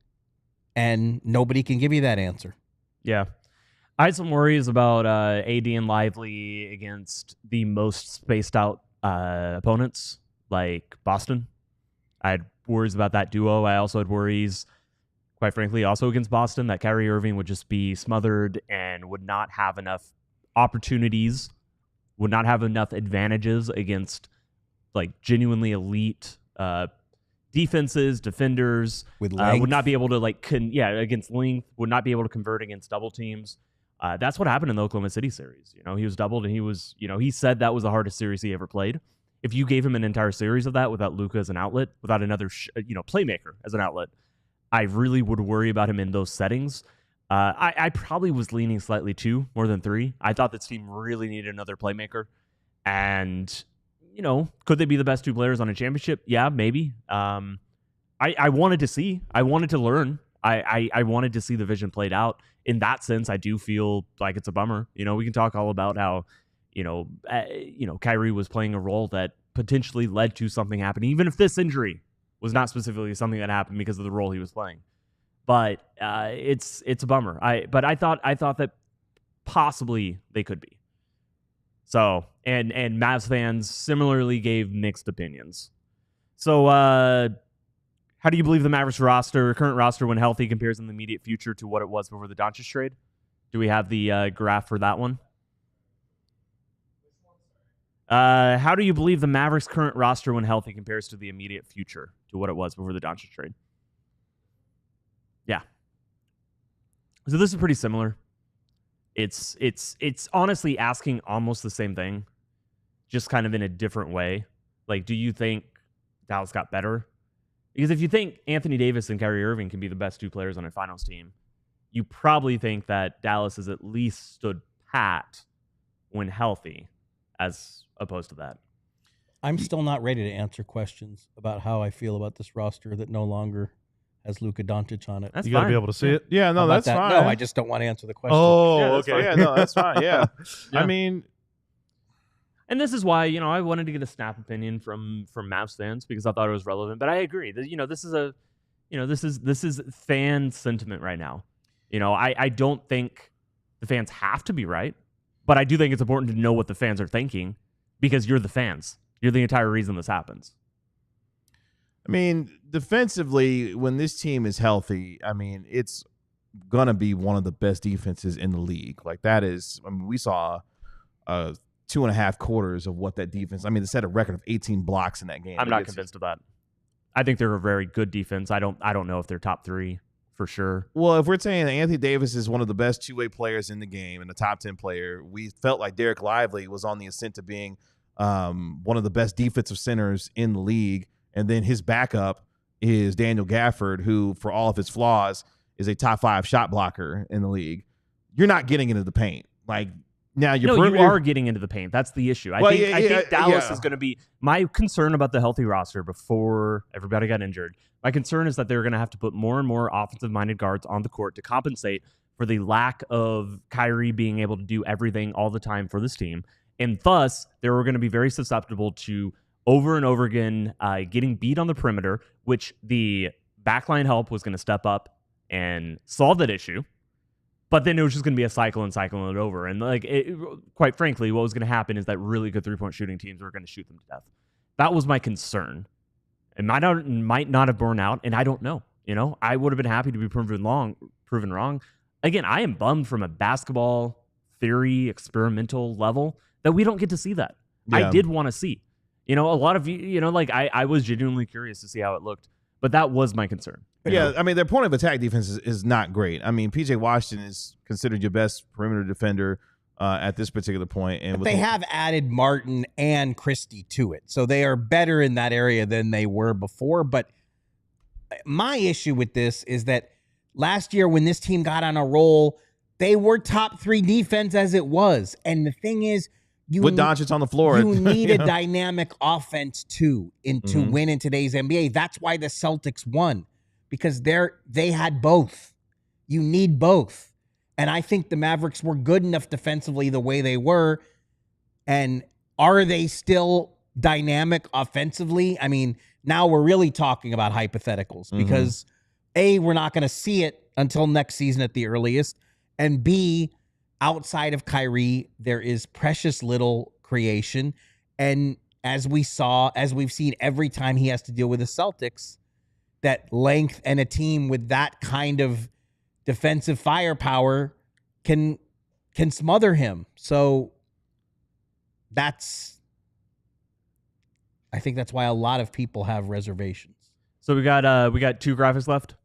And nobody can give you that answer. Yeah. I had some worries about AD and Lively against the most spaced out opponents like Boston. I had worries about that duo. I also had worries, quite frankly, also against Boston, that Kyrie Irving would just be smothered and would not have enough opportunities, would not have enough advantages against like genuinely elite defenses, defenders, with length. would not be able to against length, would not be able to convert against double teams. That's what happened in the Oklahoma City series. You know, he was doubled and he said that was the hardest series he ever played. If you gave him an entire series of that without Luka as an outlet, without another playmaker as an outlet, I really would worry about him in those settings. I probably was leaning slightly 2 more than 3. I thought this team really needed another playmaker. And, could they be the best 2 players on a championship? Yeah, maybe. I wanted to see. I wanted to learn. I wanted to see the vision played out. In that sense, I do feel like it's a bummer. We can talk all about how, Kyrie was playing a role that potentially led to something happening, even if this injury was not specifically something that happened because of the role he was playing. But it's a bummer. But I thought that possibly they could be. So and Mavs fans similarly gave mixed opinions. So how do you believe the Mavericks current roster when healthy, compares in the immediate future to what it was before the Doncic trade? Do we have the graph for that one? How do you believe the Mavericks' current roster when healthy compares to the immediate future to what it was before the Doncic trade? Yeah. So this is pretty similar. It's honestly asking almost the same thing, just kind of in a different way. Like, do you think Dallas got better? Because if you think Anthony Davis and Kyrie Irving can be the best 2 players on a finals team, you probably think that Dallas has at least stood pat when healthy, as opposed to that. I'm still not ready to answer questions about how I feel about this roster that no longer has Luka Doncic on it. You got to be able to see it. Yeah, no, that's fine. No, I just don't want to answer the question. Oh, yeah, okay. Yeah, no, that's fine. Yeah. Yeah. I mean, and this is why, I wanted to get a snap opinion from Mavs fans because I thought it was relevant. But I agree that, this is fan sentiment right now. I don't think the fans have to be right, but I do think it's important to know what the fans are thinking because you're the fans. You're the entire reason this happens. I mean, defensively, when this team is healthy, I mean, it's going to be one of the best defenses in the league. Like, that is, we saw 2.5 quarters of what that defense, they set a record of 18 blocks in that game. I'm not convinced of that. I think they're a very good defense. I don't know if they're top 3 for sure. Well, if we're saying that Anthony Davis is one of the best 2-way players in the game and a top 10 player, we felt like Dereck Lively was on the ascent to being one of the best defensive centers in the league. And then his backup is Daniel Gafford, who, for all of his flaws, is a top 5 shot blocker in the league. You're not getting into the paint. Like, now you are getting into the paint. That's the issue. I think Dallas is going to be my concern about the healthy roster before everybody got injured. My concern is that they're going to have to put more and more offensive-minded guards on the court to compensate for the lack of Kyrie being able to do everything all the time for this team. And thus, they were going to be very susceptible to over and over again getting beat on the perimeter, which the backline help was going to step up and solve that issue. But then it was just going to be a cycle and cycling it over. And quite frankly, what was going to happen is that really good 3-point shooting teams were going to shoot them to death. That was my concern. It might not have borne out, and I don't know. I would have been happy to be proven wrong. Again, I am bummed from a basketball theory experimental level that we don't get to see that. Yeah. I did want to see. A lot of you, I was genuinely curious to see how it looked, but that was my concern. Yeah, I mean, their point of attack defense is not great. I mean, PJ Washington is considered your best perimeter defender at this particular point. And but they have added Martin and Christie to it. So they are better in that area than they were before. But my issue with this is that last year when this team got on a roll, they were top 3 defense as it was. And the thing is, with Doncic on the floor, you need a dynamic offense too to win in today's NBA. That's why the Celtics won, because they had both. You need both. And I think the Mavericks were good enough defensively the way they were. And are they still dynamic offensively? I mean, now we're really talking about hypotheticals because A, we're not going to see it until next season at the earliest. And B, outside of Kyrie, there is precious little creation. And as we've seen every time he has to deal with the Celtics, that length and a team with that kind of defensive firepower can smother him. So I think that's why a lot of people have reservations. So we got 2 graphics left.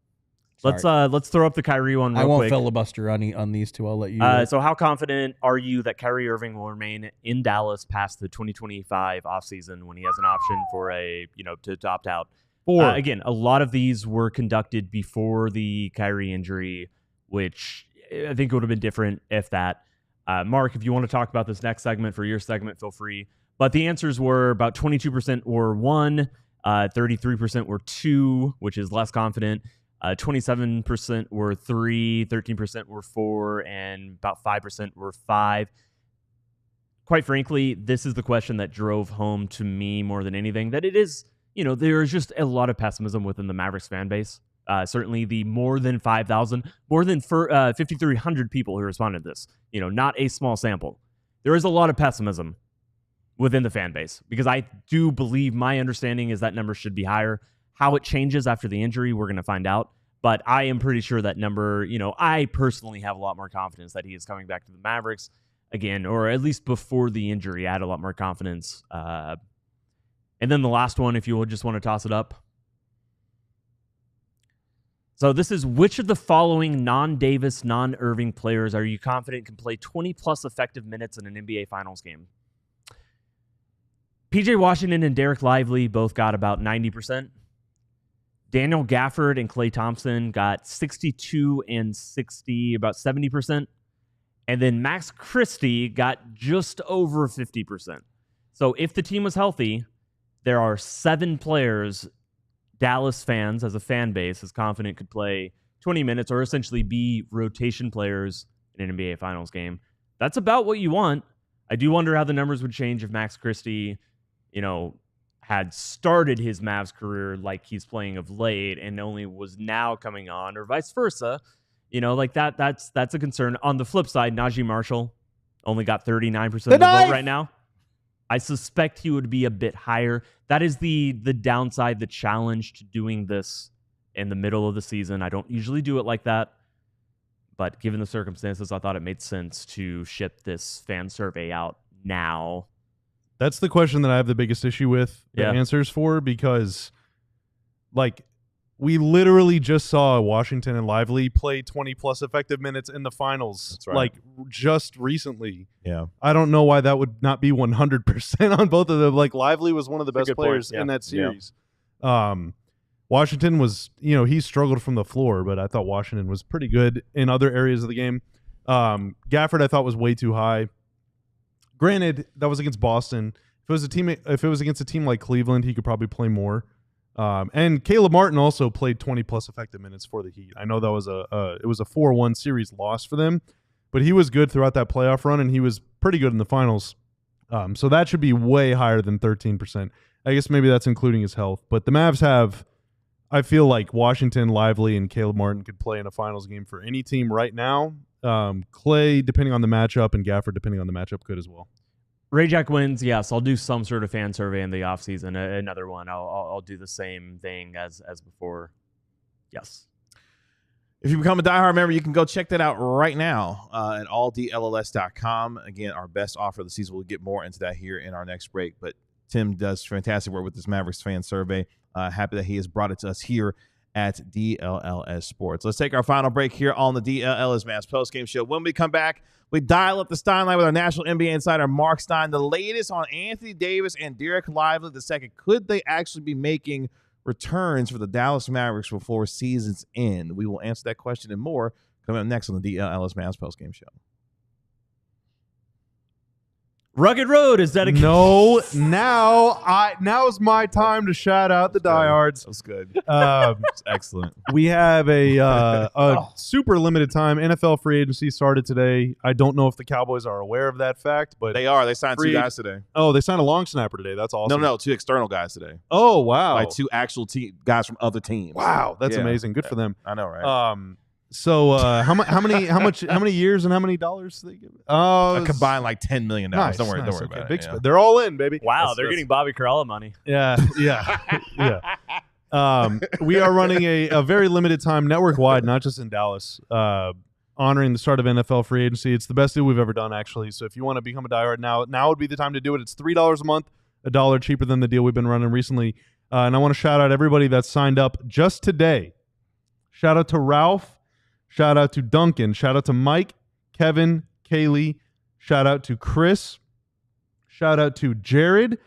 Sorry. Let's throw up the Kyrie one real I won't quick. filibuster on these two. I'll let you. So how confident are you that Kyrie Irving will remain in Dallas past the 2025 offseason when he has an option for to opt out? Again, a lot of these were conducted before the Kyrie injury, which I think would have been different if that. Mark, if you want to talk about this next segment for your segment, feel free. But the answers were about 22% were 1, 33% were 2, which is less confident. 27% were 3, 13% were 4, and about 5% were 5. Quite frankly, this is the question that drove home to me more than anything, that it is, there is just a lot of pessimism within the Mavericks fan base. Certainly the more than 5,000, more than 5,300 people who responded to this, not a small sample. There is a lot of pessimism within the fan base because I do believe, my understanding is that number should be higher. How it changes after the injury, we're going to find out. But I am pretty sure that number, I personally have a lot more confidence that he is coming back to the Mavericks again, or at least before the injury, I had a lot more confidence. And then the last one, if you just want to toss it up. So this is, which of the following non-Davis, non-Irving players are you confident can play 20-plus effective minutes in an NBA Finals game? PJ Washington and Dereck Lively both got about 90%. Daniel Gafford and Klay Thompson got 62 and 60, about 70%. And then Max Christie got just over 50%. So if the team was healthy, there are 7 players Dallas fans as a fan base is confident could play 20 minutes or essentially be rotation players in an NBA Finals game. That's about what you want. I do wonder how the numbers would change if Max Christie, had started his Mavs career like he's playing of late and only was now coming on, or vice versa. That's a concern. On the flip side, Naji Marshall only got 39% of the vote right now. I suspect he would be a bit higher. That is the downside, the challenge to doing this in the middle of the season. I don't usually do it like that, but given the circumstances, I thought it made sense to ship this fan survey out now. That's the question that I have the biggest issue with the answers for, because we literally just saw Washington and Lively play 20-plus effective minutes in the finals. That's right. Just recently. Yeah. I don't know why that would not be 100% on both of them. Lively was one of the best players in that series. Yeah. Washington was, he struggled from the floor, but I thought Washington was pretty good in other areas of the game. Gafford I thought was way too high. Granted, that was against Boston. If it was against a team like Cleveland, he could probably play more. And Caleb Martin also played 20-plus effective minutes for the Heat. I know that was it was a 4-1 series loss for them, but he was good throughout that playoff run, and he was pretty good in the finals. So that should be way higher than 13%. I guess maybe that's including his health. But the Mavs have, I feel like Washington, Lively, and Caleb Martin could play in a finals game for any team right now. Clay, depending on the matchup, and Gafford, depending on the matchup, could as well. Ray Jack wins. Yes, I'll do some sort of fan survey in the offseason. Another one. I'll do the same thing as before. Yes. If you become a diehard member, you can go check that out right now at alldlls.com. Again, our best offer of the season. We'll get more into that here in our next break. But Tim does fantastic work with this Mavericks fan survey. Happy that he has brought it to us here at DLLS Sports. Let's take our final break here on the DLLS Mavs postgame show. When we come back, we dial up the Stein line with our national NBA insider, Marc Stein. The latest on Anthony Davis and Dereck Lively II. Could they actually be making returns for the Dallas Mavericks before season's end? We will answer that question and more coming up next on the DLLS Mavs postgame show. Rugged Road is dedicated. No, now's my time to shout out the diehards. That's good. That's excellent. We have a super limited time. NFL free agency started today. I don't know if the Cowboys are aware of that fact, but They are. They signed two guys today. Oh, they signed a long snapper today. That's awesome. No, two external guys today. Oh, wow. Like two actual guys from other teams. Wow, that's amazing. Good for them. I know, right? So how many years and how many dollars did they give? A combined like $10 million. Nice, Don't worry okay. about Big it. Yeah. They're all in, baby. Wow, they're getting Bobby Carella money. Yeah. We are running a very limited time network wide, not just in Dallas, honoring the start of NFL free agency. It's the best deal we've ever done, actually. So if you want to become a diehard now would be the time to do it. It's $3 a month, $1 cheaper than the deal we've been running recently. And I want to shout out everybody that signed up just today. Shout out to Ralph. Shout out to Duncan. Shout out to Mike, Kevin, Kaylee. Shout out to Chris. Shout out to Jared,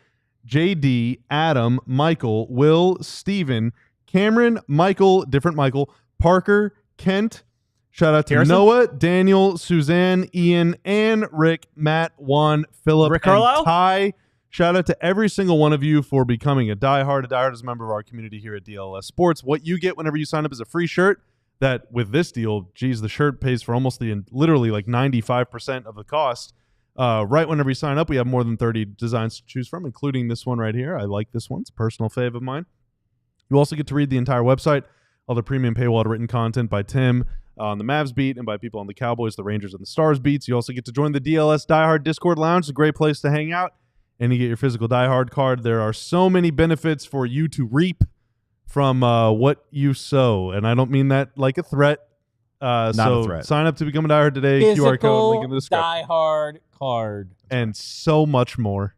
JD, Adam, Michael, Will, Steven, Cameron, Michael, different Michael, Parker, Kent. Shout out to Harrison? Noah, Daniel, Suzanne, Ian, Ann, Rick, Matt, Juan, Philip, Rick and Carlisle? Ty. Shout out to every single one of you for becoming a diehard. A diehard is a member of our community here at DLS Sports. What you get whenever you sign up is a free shirt. That with this deal, geez, the shirt pays for almost literally like 95% of the cost. Right whenever you sign up, we have more than 30 designs to choose from, including this one right here. I like this one. It's a personal fave of mine. You also get to read the entire website, all the premium paywall written content by Tim on the Mavs beat and by people on the Cowboys, the Rangers, and the Stars beats. You also get to join the DLS Diehard Discord Lounge. It's a great place to hang out, and you get your physical diehard card. There are so many benefits for you to reap from what you sow, and I don't mean that like a threat. Not so a threat. Sign up to become a diehard today. Physical QR code link in the description, diehard card, and so much more.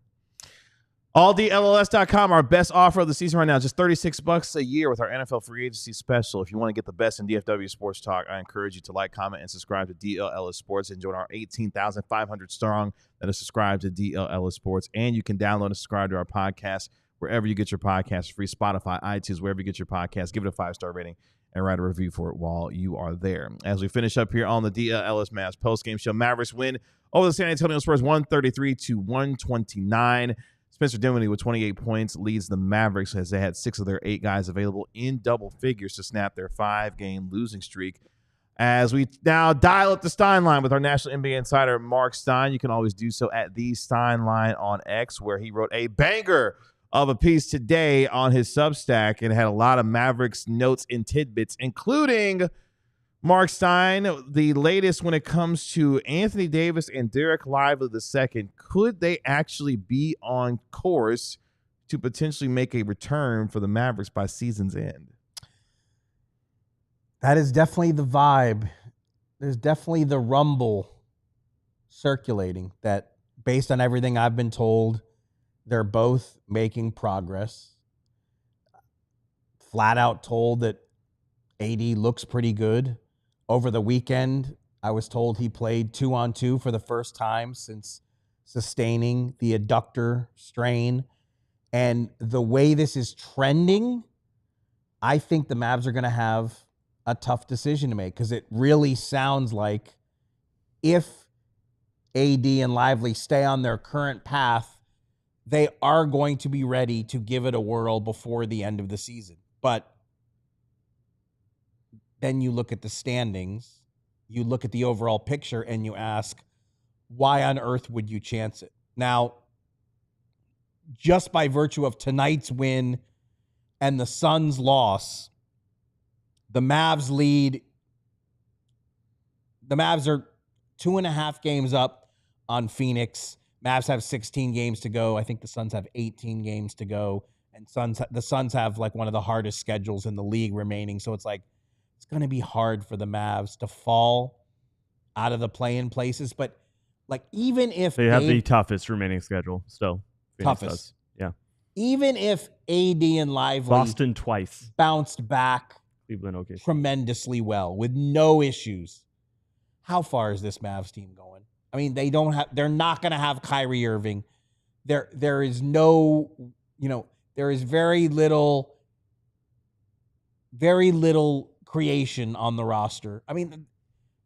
AllDLLS.com, our best offer of the season right now, just $36 a year with our NFL free agency special. If you want to get the best in DFW sports talk, I encourage you to like, comment, and subscribe to DLLS Sports and join our 18,500 strong that are subscribed to DLLS Sports. And you can download and subscribe to our podcast wherever you get your podcasts, free, Spotify, iTunes, wherever you get your podcast. Give it a 5-star rating and write a review for it while you are there. As we finish up here on the DLS Mavs postgame show, Mavericks win over the San Antonio Spurs 133-129. Spencer Dinwiddie with 28 points leads the Mavericks as they had 6 of their 8 guys available in double figures to snap their 5-game losing streak. As we now dial up the Stein line with our national NBA insider, Marc Stein. You can always do so at the Stein line on X, where he wrote a banger of a piece today on his Substack and had a lot of Mavericks notes and tidbits, including Marc Stein, the latest when it comes to Anthony Davis and Dereck Lively II. Could they actually be on course to potentially make a return for the Mavericks by season's end? That is definitely the vibe. There's definitely the rumble circulating that, based on everything I've been told, they're both making progress. Flat out told that AD looks pretty good. Over the weekend, I was told he played 2-on-2 for the first time since sustaining the adductor strain. And the way this is trending, I think the Mavs are going to have a tough decision to make, because it really sounds like if AD and Lively stay on their current path, they are going to be ready to give it a whirl before the end of the season. But then you look at the standings, you look at the overall picture, and you ask, why on earth would you chance it? Now, just by virtue of tonight's win and the Suns' loss, the Mavs lead. The Mavs are 2.5 games up on Phoenix. Mavs have 16 games to go. I think the Suns have 18 games to go. And the Suns have like one of the hardest schedules in the league remaining. So it's like, it's going to be hard for the Mavs to fall out of the play-in places. But like, even if they have the toughest remaining schedule still. Phoenix toughest. does. Yeah. Even if AD and Lively Boston twice bounced back Cleveland, OKC. tremendously well with no issues. How far is this Mavs team going? I mean, they're not going to have Kyrie Irving. There is no, there is very little creation on the roster. I mean,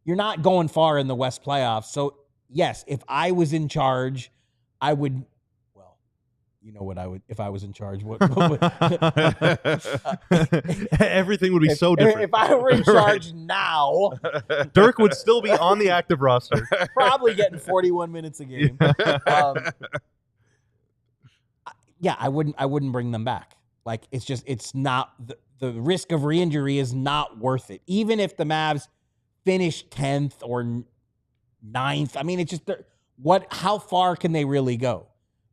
you're not going far in the West playoffs. So yes, if I was in charge, I would, well, you know what I would, if I was in charge, what everything would be so different. If I were in charge now, Dirk would still be on the active roster. probably getting 41 minutes a game. Yeah, I wouldn't bring them back. Like, it's not, the risk of re-injury is not worth it. Even if the Mavs finish 10th or 9th, I mean, it's just, how far can they really go?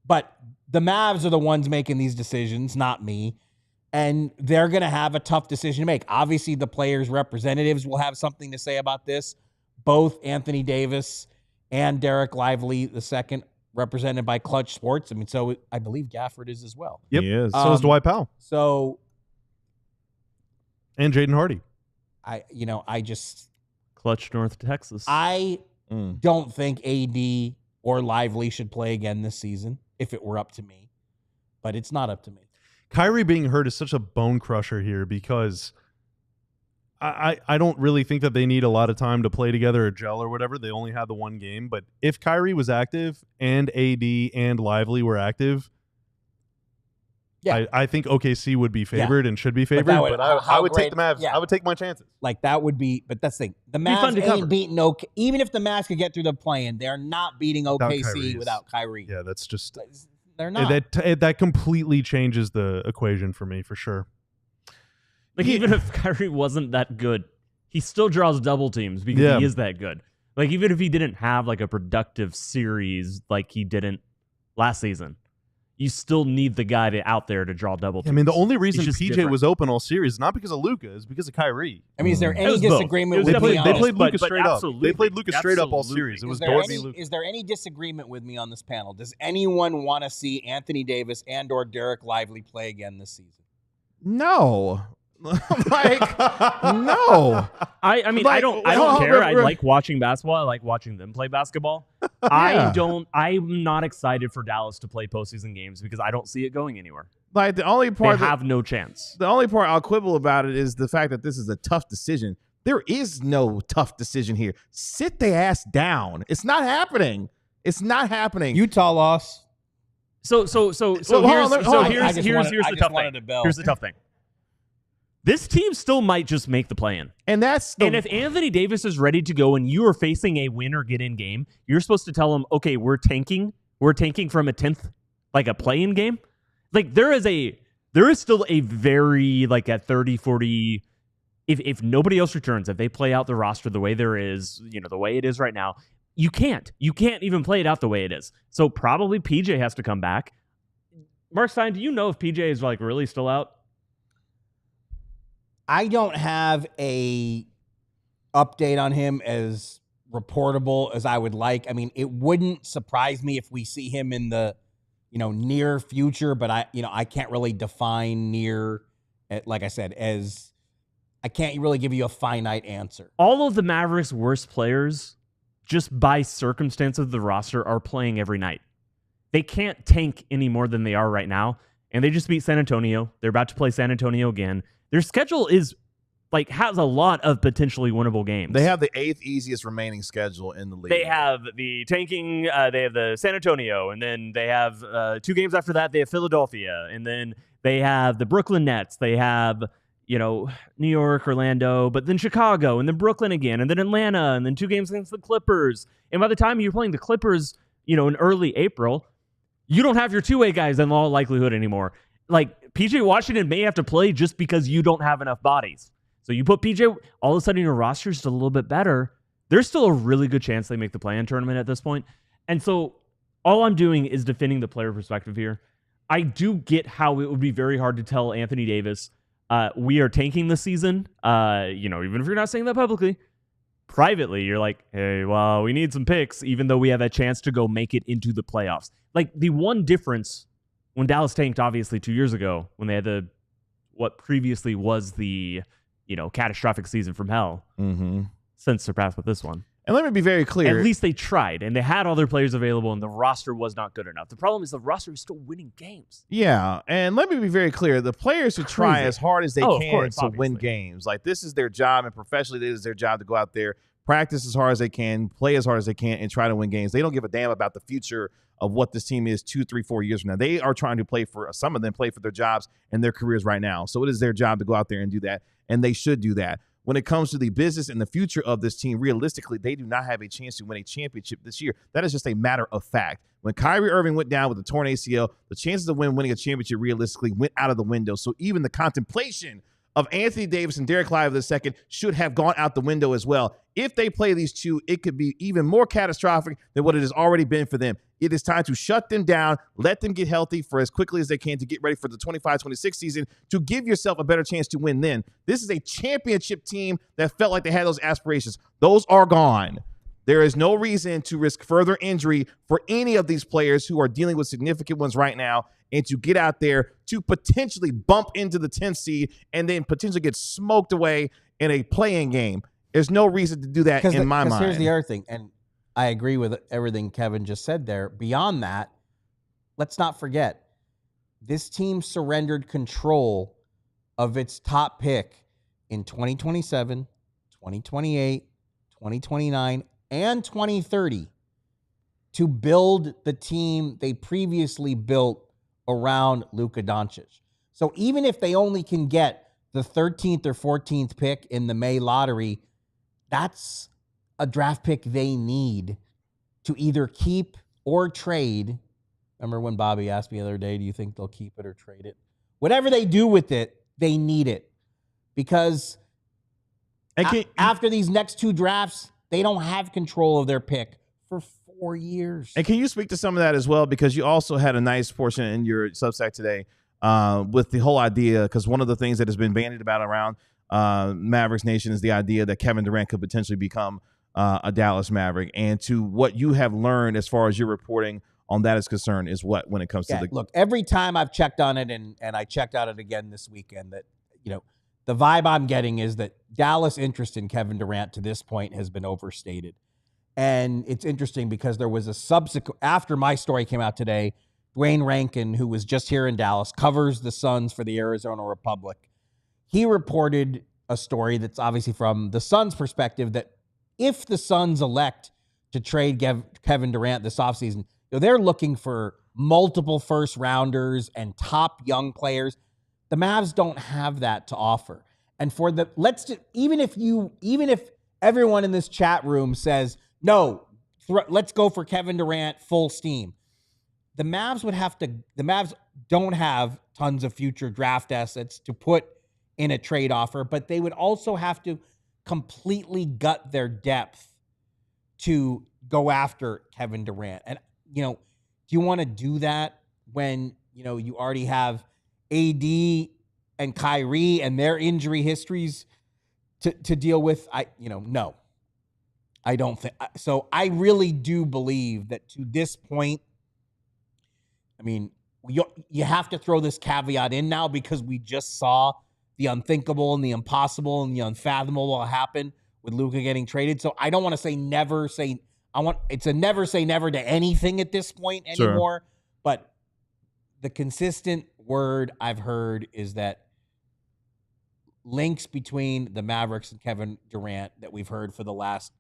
But the Mavs are the ones making these decisions, not me. And they're going to have a tough decision to make. Obviously, the players' representatives will have something to say about this. Both Anthony Davis and Dereck Lively II, represented by Clutch Sports. I mean, so I believe Gafford is as well. Yep. He is. So is Dwight Powell. So, And Jaden Hardy. I just Clutch, North Texas. I don't think AD or Lively should play again this season if it were up to me. But it's not up to me. Kyrie being hurt is such a bone crusher here because I don't really think that they need a lot of time to play together or gel or whatever. They only had the one game. But if Kyrie was active and AD and Lively were active, Yeah. I think OKC would be favored and should be favored. But I would take the Mavs. Yeah. I would take my chances. Like, that would be, but that's the thing. The fun to Mavs cover. ain't beating OK. Even if the Mavs could get through the play-in, they're not beating OKC without Kyrie. Yeah, that's just They're not. that completely changes the equation for me for sure. Like, even if Kyrie wasn't that good, he still draws double teams because he is that good. Like, even if he didn't have like a productive series like he didn't last season, you still need the guy out there to draw double teams. I mean, the only reason just PJ different. was open all series is not because of Luka, it's because of Kyrie. I mean, is there It any was both. disagreement It was with definitely me on They this? played Luka but straight up. absolutely. They played Luka straight up all Absolutely. series. It was Is there, Dort any, v. Luka. is there any disagreement with me on this panel? Does anyone want to see Anthony Davis and or Dereck Lively play again this season? No. Like, no. I mean, Like, I don't well, care. I re- like watching basketball. I like watching them play basketball. Yeah. I'm not excited for Dallas to play postseason games because I don't see it going anywhere. Like, the only They part have no chance. the only part I'll quibble about it is the fact that this is a tough decision. There is no tough decision here. Sit the ass down. It's not happening. It's not happening. Utah lost. So hold here's on, so I here's just here's wanted- here's I the just tough wanted thing. to bell. Here's the tough thing. This team still might just make the play-in. and that's the, And if Anthony Davis is ready to go and you are facing a win or get in game, you're supposed to tell him, okay, we're tanking. We're tanking from a 10th, like a play-in game. Like, there is still a very, like, at 30, 40, if nobody else returns, if they play out the roster the way there is, the way it is right now, you can't even play it out the way it is. So probably PJ has to come back. Marc Stein, do you know if PJ is, like, really still out? I don't have a update on him as reportable as I would like. I mean, it wouldn't surprise me if we see him in the, near future, but I can't really define near, like I said, as I can't really give you a finite answer. All of the Mavericks' worst players, just by circumstance of the roster, are playing every night. They can't tank any more than they are right now, and they just beat San Antonio. They're about to play San Antonio again. Their schedule is has a lot of potentially winnable games. they have the 8th easiest remaining schedule in the league. They have the tanking. They have the San Antonio, and then they have 2 games after that. They have Philadelphia, and then they have the Brooklyn Nets. They have New York, Orlando, but then Chicago, and then Brooklyn again, and then Atlanta, and then 2 games against the Clippers. And by the time you're playing the Clippers, in early April, you don't have your 2-way guys in all likelihood anymore. Like, PJ Washington may have to play just because you don't have enough bodies. So you put PJ, all of a sudden your roster is a little bit better. There's still a really good chance they make the play-in tournament at this point. And so all I'm doing is defending the player perspective here. I do get how it would be very hard to tell Anthony Davis, we are tanking this season. Even if you're not saying that publicly, privately, you're like, hey, well, we need some picks, even though we have a chance to go make it into the playoffs. Like, the one difference when Dallas tanked, obviously, 2 years ago, when they had what previously was the, catastrophic season from hell since surpassed with this one. And let me be very clear. At least they tried, and they had all their players available, and the roster was not good enough. The problem is the roster is still winning games. Yeah, and let me be very clear. The players should try as hard as they can to win games. Like, this is their job, and professionally, it is their job to go out there, practice as hard as they can, play as hard as they can, and try to win games. They don't give a damn about the future of what this team is 2, 3, 4 years from now. They are trying to play for, some of them play for their jobs and their careers right now. So it is their job to go out there and do that, and they should do that. When it comes to the business and the future of this team, realistically, they do not have a chance to win a championship this year. That is just a matter of fact. When Kyrie Irving went down with a torn ACL, the chances of winning a championship realistically went out of the window. So even the contemplation of Anthony Davis and Dereck Lively II should have gone out the window as well. If they play these two, it could be even more catastrophic than what it has already been for them. It is time to shut them down, let them get healthy for as quickly as they can to get ready for the 25-26 season to give yourself a better chance to win then. This is a championship team that felt like they had those aspirations. Those are gone. There is no reason to risk further injury for any of these players who are dealing with significant ones right now, and to get out there to potentially bump into the 10th seed and then potentially get smoked away in a play-in game. There's no reason to do that in my mind. Here's the other thing, and I agree with everything Kevin just said there. Beyond that, let's not forget, this team surrendered control of its top pick in 2027, 2028, 2029, and 2030 to build the team they previously built around Luka Doncic. So even if they only can get the 13th or 14th pick in the May lottery, that's a draft pick they need to either keep or trade. Remember when Bobby asked me the other day, do you think they'll keep it or trade it? Whatever they do with it, they need it. Because after these next two drafts, they don't have control of their pick for 4 years. And can you speak to some of that as well? Because you also had a nice portion in your Substack today with the whole idea, because one of the things that has been bandied about around Mavericks Nation is the idea that Kevin Durant could potentially become a Dallas Maverick. And to what you have learned as far as your reporting on that is concerned is what when it comes to the... Look, every time I've checked on it, and I checked on it again this weekend, that, the vibe I'm getting is that Dallas' interest in Kevin Durant to this point has been overstated. And it's interesting because there was a subsequent, after my story came out today, Dwayne Rankin, who was just here in Dallas, covers the Suns for the Arizona Republic. He reported a story that's obviously from the Suns' perspective that if the Suns elect to trade Kevin Durant this offseason, they're looking for multiple first rounders and top young players. The Mavs don't have that to offer. And for the even if everyone in this chat room says, no, let's go for Kevin Durant full steam, the Mavs don't have tons of future draft assets to put in a trade offer, but they would also have to completely gut their depth to go after Kevin Durant. And, do you want to do that when, you already have AD and Kyrie and their injury histories to deal with? No. I don't think so. I really do believe that to this point, you have to throw this caveat in now because we just saw the unthinkable and the impossible and the unfathomable happen with Luka getting traded. So I don't want to say never say. It's a never say never to anything at this point anymore. Sure. But the consistent word I've heard is that links between the Mavericks and Kevin Durant that we've heard for the last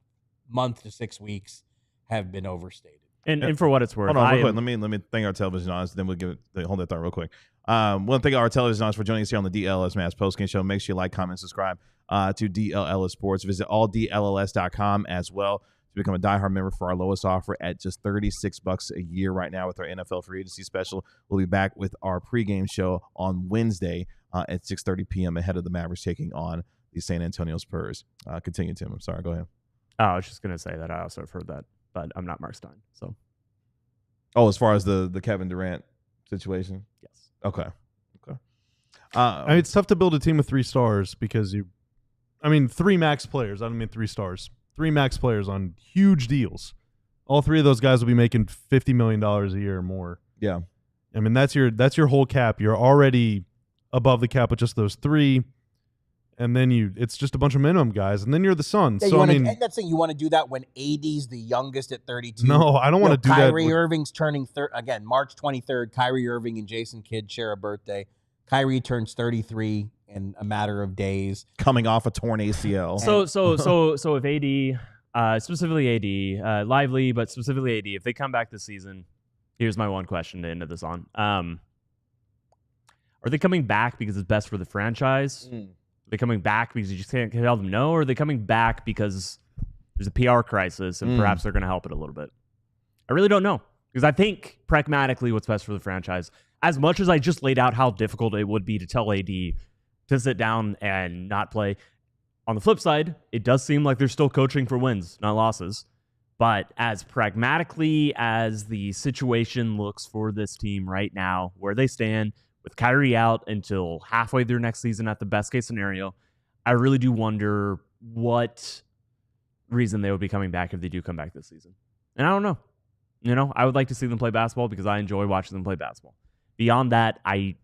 month to 6 weeks have been overstated. And for what it's worth, hold on, real quick. Let me thank our television audience. Then we'll hold that thought real quick. Want to thank our television audience for joining us here on the Dlls MAVS Postgame Show. Make sure you like, comment, subscribe to DLLS Sports. Visit alldlls.com as well to become a diehard member for our lowest offer at just $36 a year right now with our NFL free agency special. We'll be back with our pregame show on Wednesday at 6:30 p.m. ahead of the Mavericks taking on the San Antonio Spurs. Continue, Tim. I'm sorry. Go ahead. Oh, I was just going to say that I also have heard that, but I'm not Marc Stein. So, as far as the Kevin Durant situation? Yes. Okay. It's tough to build a team with 3 stars because 3 max players. I don't mean 3 stars. 3 max players on huge deals. All 3 of those guys will be making $50 million a year or more. Yeah. That's your whole cap. You're already above the cap with just those 3. and then it's just a bunch of minimum guys, and then you're the Suns. Yeah, So and that's saying you want to do that when AD's the youngest at 32. No, I don't want to do that. Kyrie Irving's turning again March 23rd. Kyrie Irving and Jason Kidd share a birthday. Kyrie turns 33 in a matter of days, coming off a torn ACL. So if AD, specifically AD, Lively, but specifically AD, if they come back this season, here's my one question to end this on. Are they coming back because it's best for the franchise? Are they coming back because you just can't tell them no? Or are they coming back because there's a PR crisis and perhaps they're going to help it a little bit? I really don't know. Because I think pragmatically what's best for the franchise, as much as I just laid out how difficult it would be to tell AD to sit down and not play, on the flip side, it does seem like they're still coaching for wins, not losses. But as pragmatically as the situation looks for this team right now, where they stand, with Kyrie out until halfway through next season at the best case scenario, I really do wonder what reason they would be coming back if they do come back this season. And I don't know. You know, I would like to see them play basketball because I enjoy watching them play basketball. Beyond that, I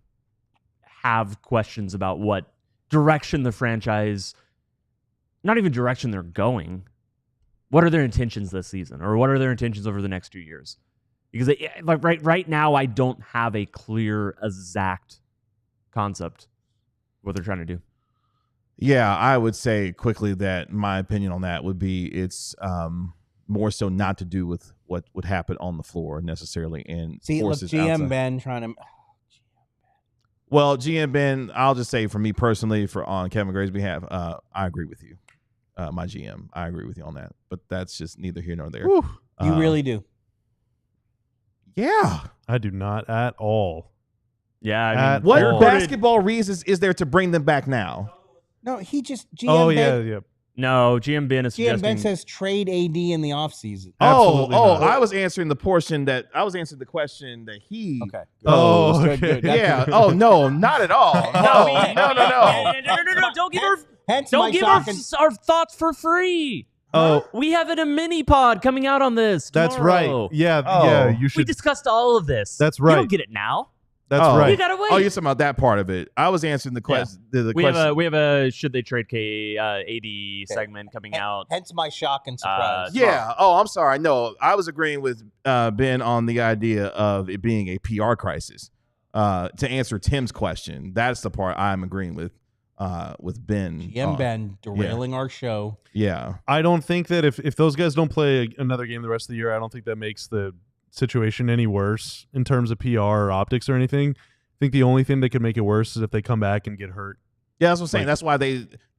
have questions about what direction the franchise, not even direction they're going. What are their intentions this season? Or what are their intentions over the next 2 years? Because right now, I don't have a clear, exact concept of what they're trying to do. Yeah, I would say quickly that my opinion on that would be it's more so not to do with what would happen on the floor necessarily. And see, look, GM outside. Ben trying to. Well, GM Ben, I'll just say for me personally, on Kevin Gray's behalf, I agree with you. My GM, I agree with you on that. But that's just neither here nor there. You really do. Yeah. I do not at all. Yeah. I mean, what basketball reasons is there to bring them back now? No, he just GM Oh, Ben, yeah. No, GM Ben is suggesting. GM Ben says trade AD in the offseason. Absolutely not. I was answering the question that I was answering the question that he. Okay. Oh, okay. Good. Yeah. Oh no, not at all. No. Don't give our thoughts for free. Oh, we have a mini pod coming out on this tomorrow. That's right. Yeah, you should. We discussed all of this. That's right. You don't get it now. That's right. You gotta wait. Oh, you're talking about that part of it. I was answering the question. Yeah. We have a should they trade AD segment coming out. Hence my shock and surprise. Yeah. Oh, I'm sorry. No, I was agreeing with Ben on the idea of it being a PR crisis. To answer Tim's question, that's the part I'm agreeing with Ben. GM Ben derailing our show. Yeah. I don't think that if those guys don't play another game the rest of the year, I don't think that makes the situation any worse in terms of PR or optics or anything. I think the only thing that could make it worse is if they come back and get hurt. Yeah, that's what I'm saying. That's why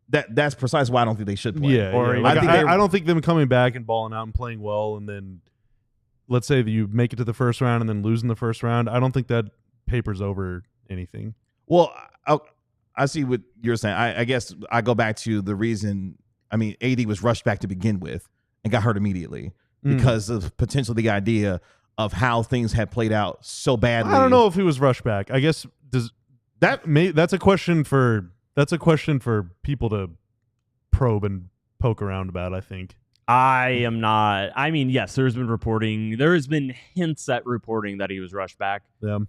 that's precisely why I don't think they should play. Yeah. I don't think them coming back and balling out and playing well, and then let's say that you make it to the first round and then lose in the first round, I don't think that papers over anything. Well, I see what you're saying. I guess I go back to the reason. I mean, AD was rushed back to begin with and got hurt immediately because of potentially the idea of how things had played out so badly. I don't know if he was rushed back. I guess that's a question for people to probe and poke around about, I think. I am not. I mean, yes, there has been hints at reporting that he was rushed back. Yeah.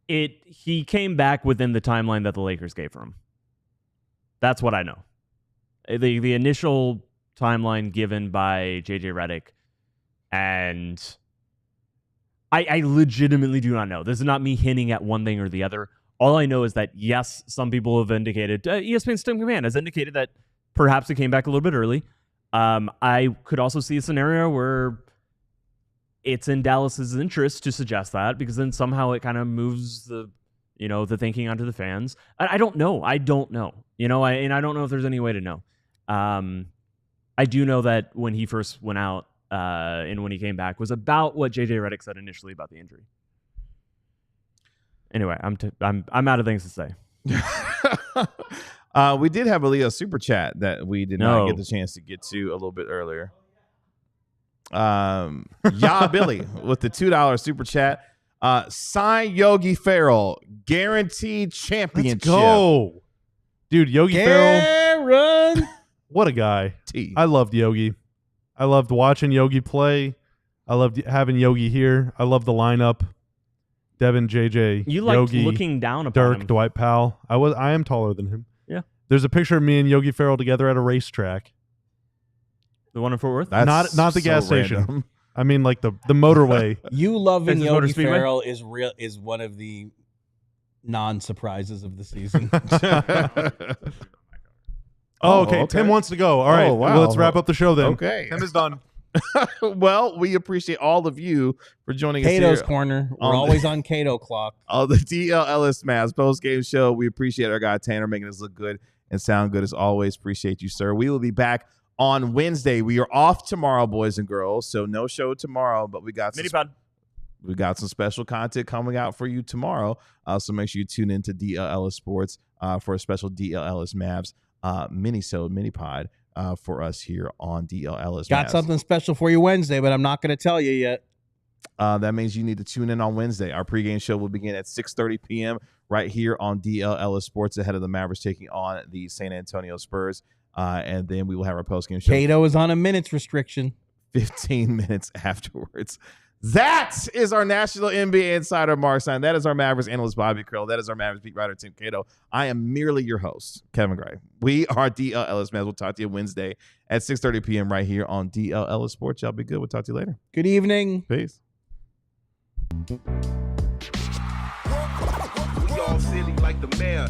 He came back within the timeline that the Lakers gave for him. That's what I know. The initial timeline given by JJ Redick, and I legitimately do not know. This is not me hinting at one thing or the other. All I know is that, yes, some people have indicated, ESPN's Tim Cato has indicated that perhaps it came back a little bit early. I could also see a scenario where it's in Dallas's interest to suggest that, because then somehow it kind of moves the thinking onto the fans. I don't know. I don't know. And I don't know if there's any way to know. I do know that when he first went out and when he came back was about what JJ Redick said initially about the injury. Anyway, I'm out of things to say. We did have a Leo super chat that we did not get the chance to get to a little bit earlier. Billy with the $2 super chat. Sign Yogi Ferrell, guaranteed championship. Let's go. Dude, Yogi Ferrell. What a guy. I loved Yogi. I loved watching Yogi play. I loved having Yogi here. I love the lineup. Devin, JJ, You like Yogi, looking down upon Dirk, him. Dwight Powell. I am taller than him. Yeah. There's a picture of me and Yogi Ferrell together at a racetrack. The one in Fort Worth? That's Not the gas random. station. I mean, like the motorway. You loving Texas Motor Yogi Speedway? Ferrell is one of the non-surprises of the season. Okay. Tim wants to go. All right. Oh, wow. Well, let's wrap up the show then. Okay. Tim is done. Well, we appreciate all of you for joining Cato's us here Corner. We're on always on Cato clock. on the DLS Mavs post-game show. We appreciate our guy Tanner making us look good and sound good as always. Appreciate you, sir. We will be back on Wednesday. We are off tomorrow, boys and girls, so no show tomorrow, but we got some special content coming out for you tomorrow. So make sure you tune into DLS Sports for a special DLS Mavs mini pod for us here on DLS Got Mavs. something special for you Wednesday, but I'm not going to tell you yet. That means you need to tune in on Wednesday. Our pregame show will begin at 6:30 p.m. right here on DLS Sports ahead of the Mavericks taking on the San Antonio Spurs. And then we will have our postgame show Cato is on a minutes restriction. 15 minutes afterwards. That is our national NBA insider, Marc Stein. That is our Mavericks analyst, Bobby Krill. That is our Mavericks beat writer, Tim Cato. I am merely your host, Kevin Gray. We are DLS Mavs. We'll talk to you Wednesday at 6:30 p.m. right here on DLS Sports. Y'all be good. We'll talk to you later. Good evening. Peace. We all silly like the mayor.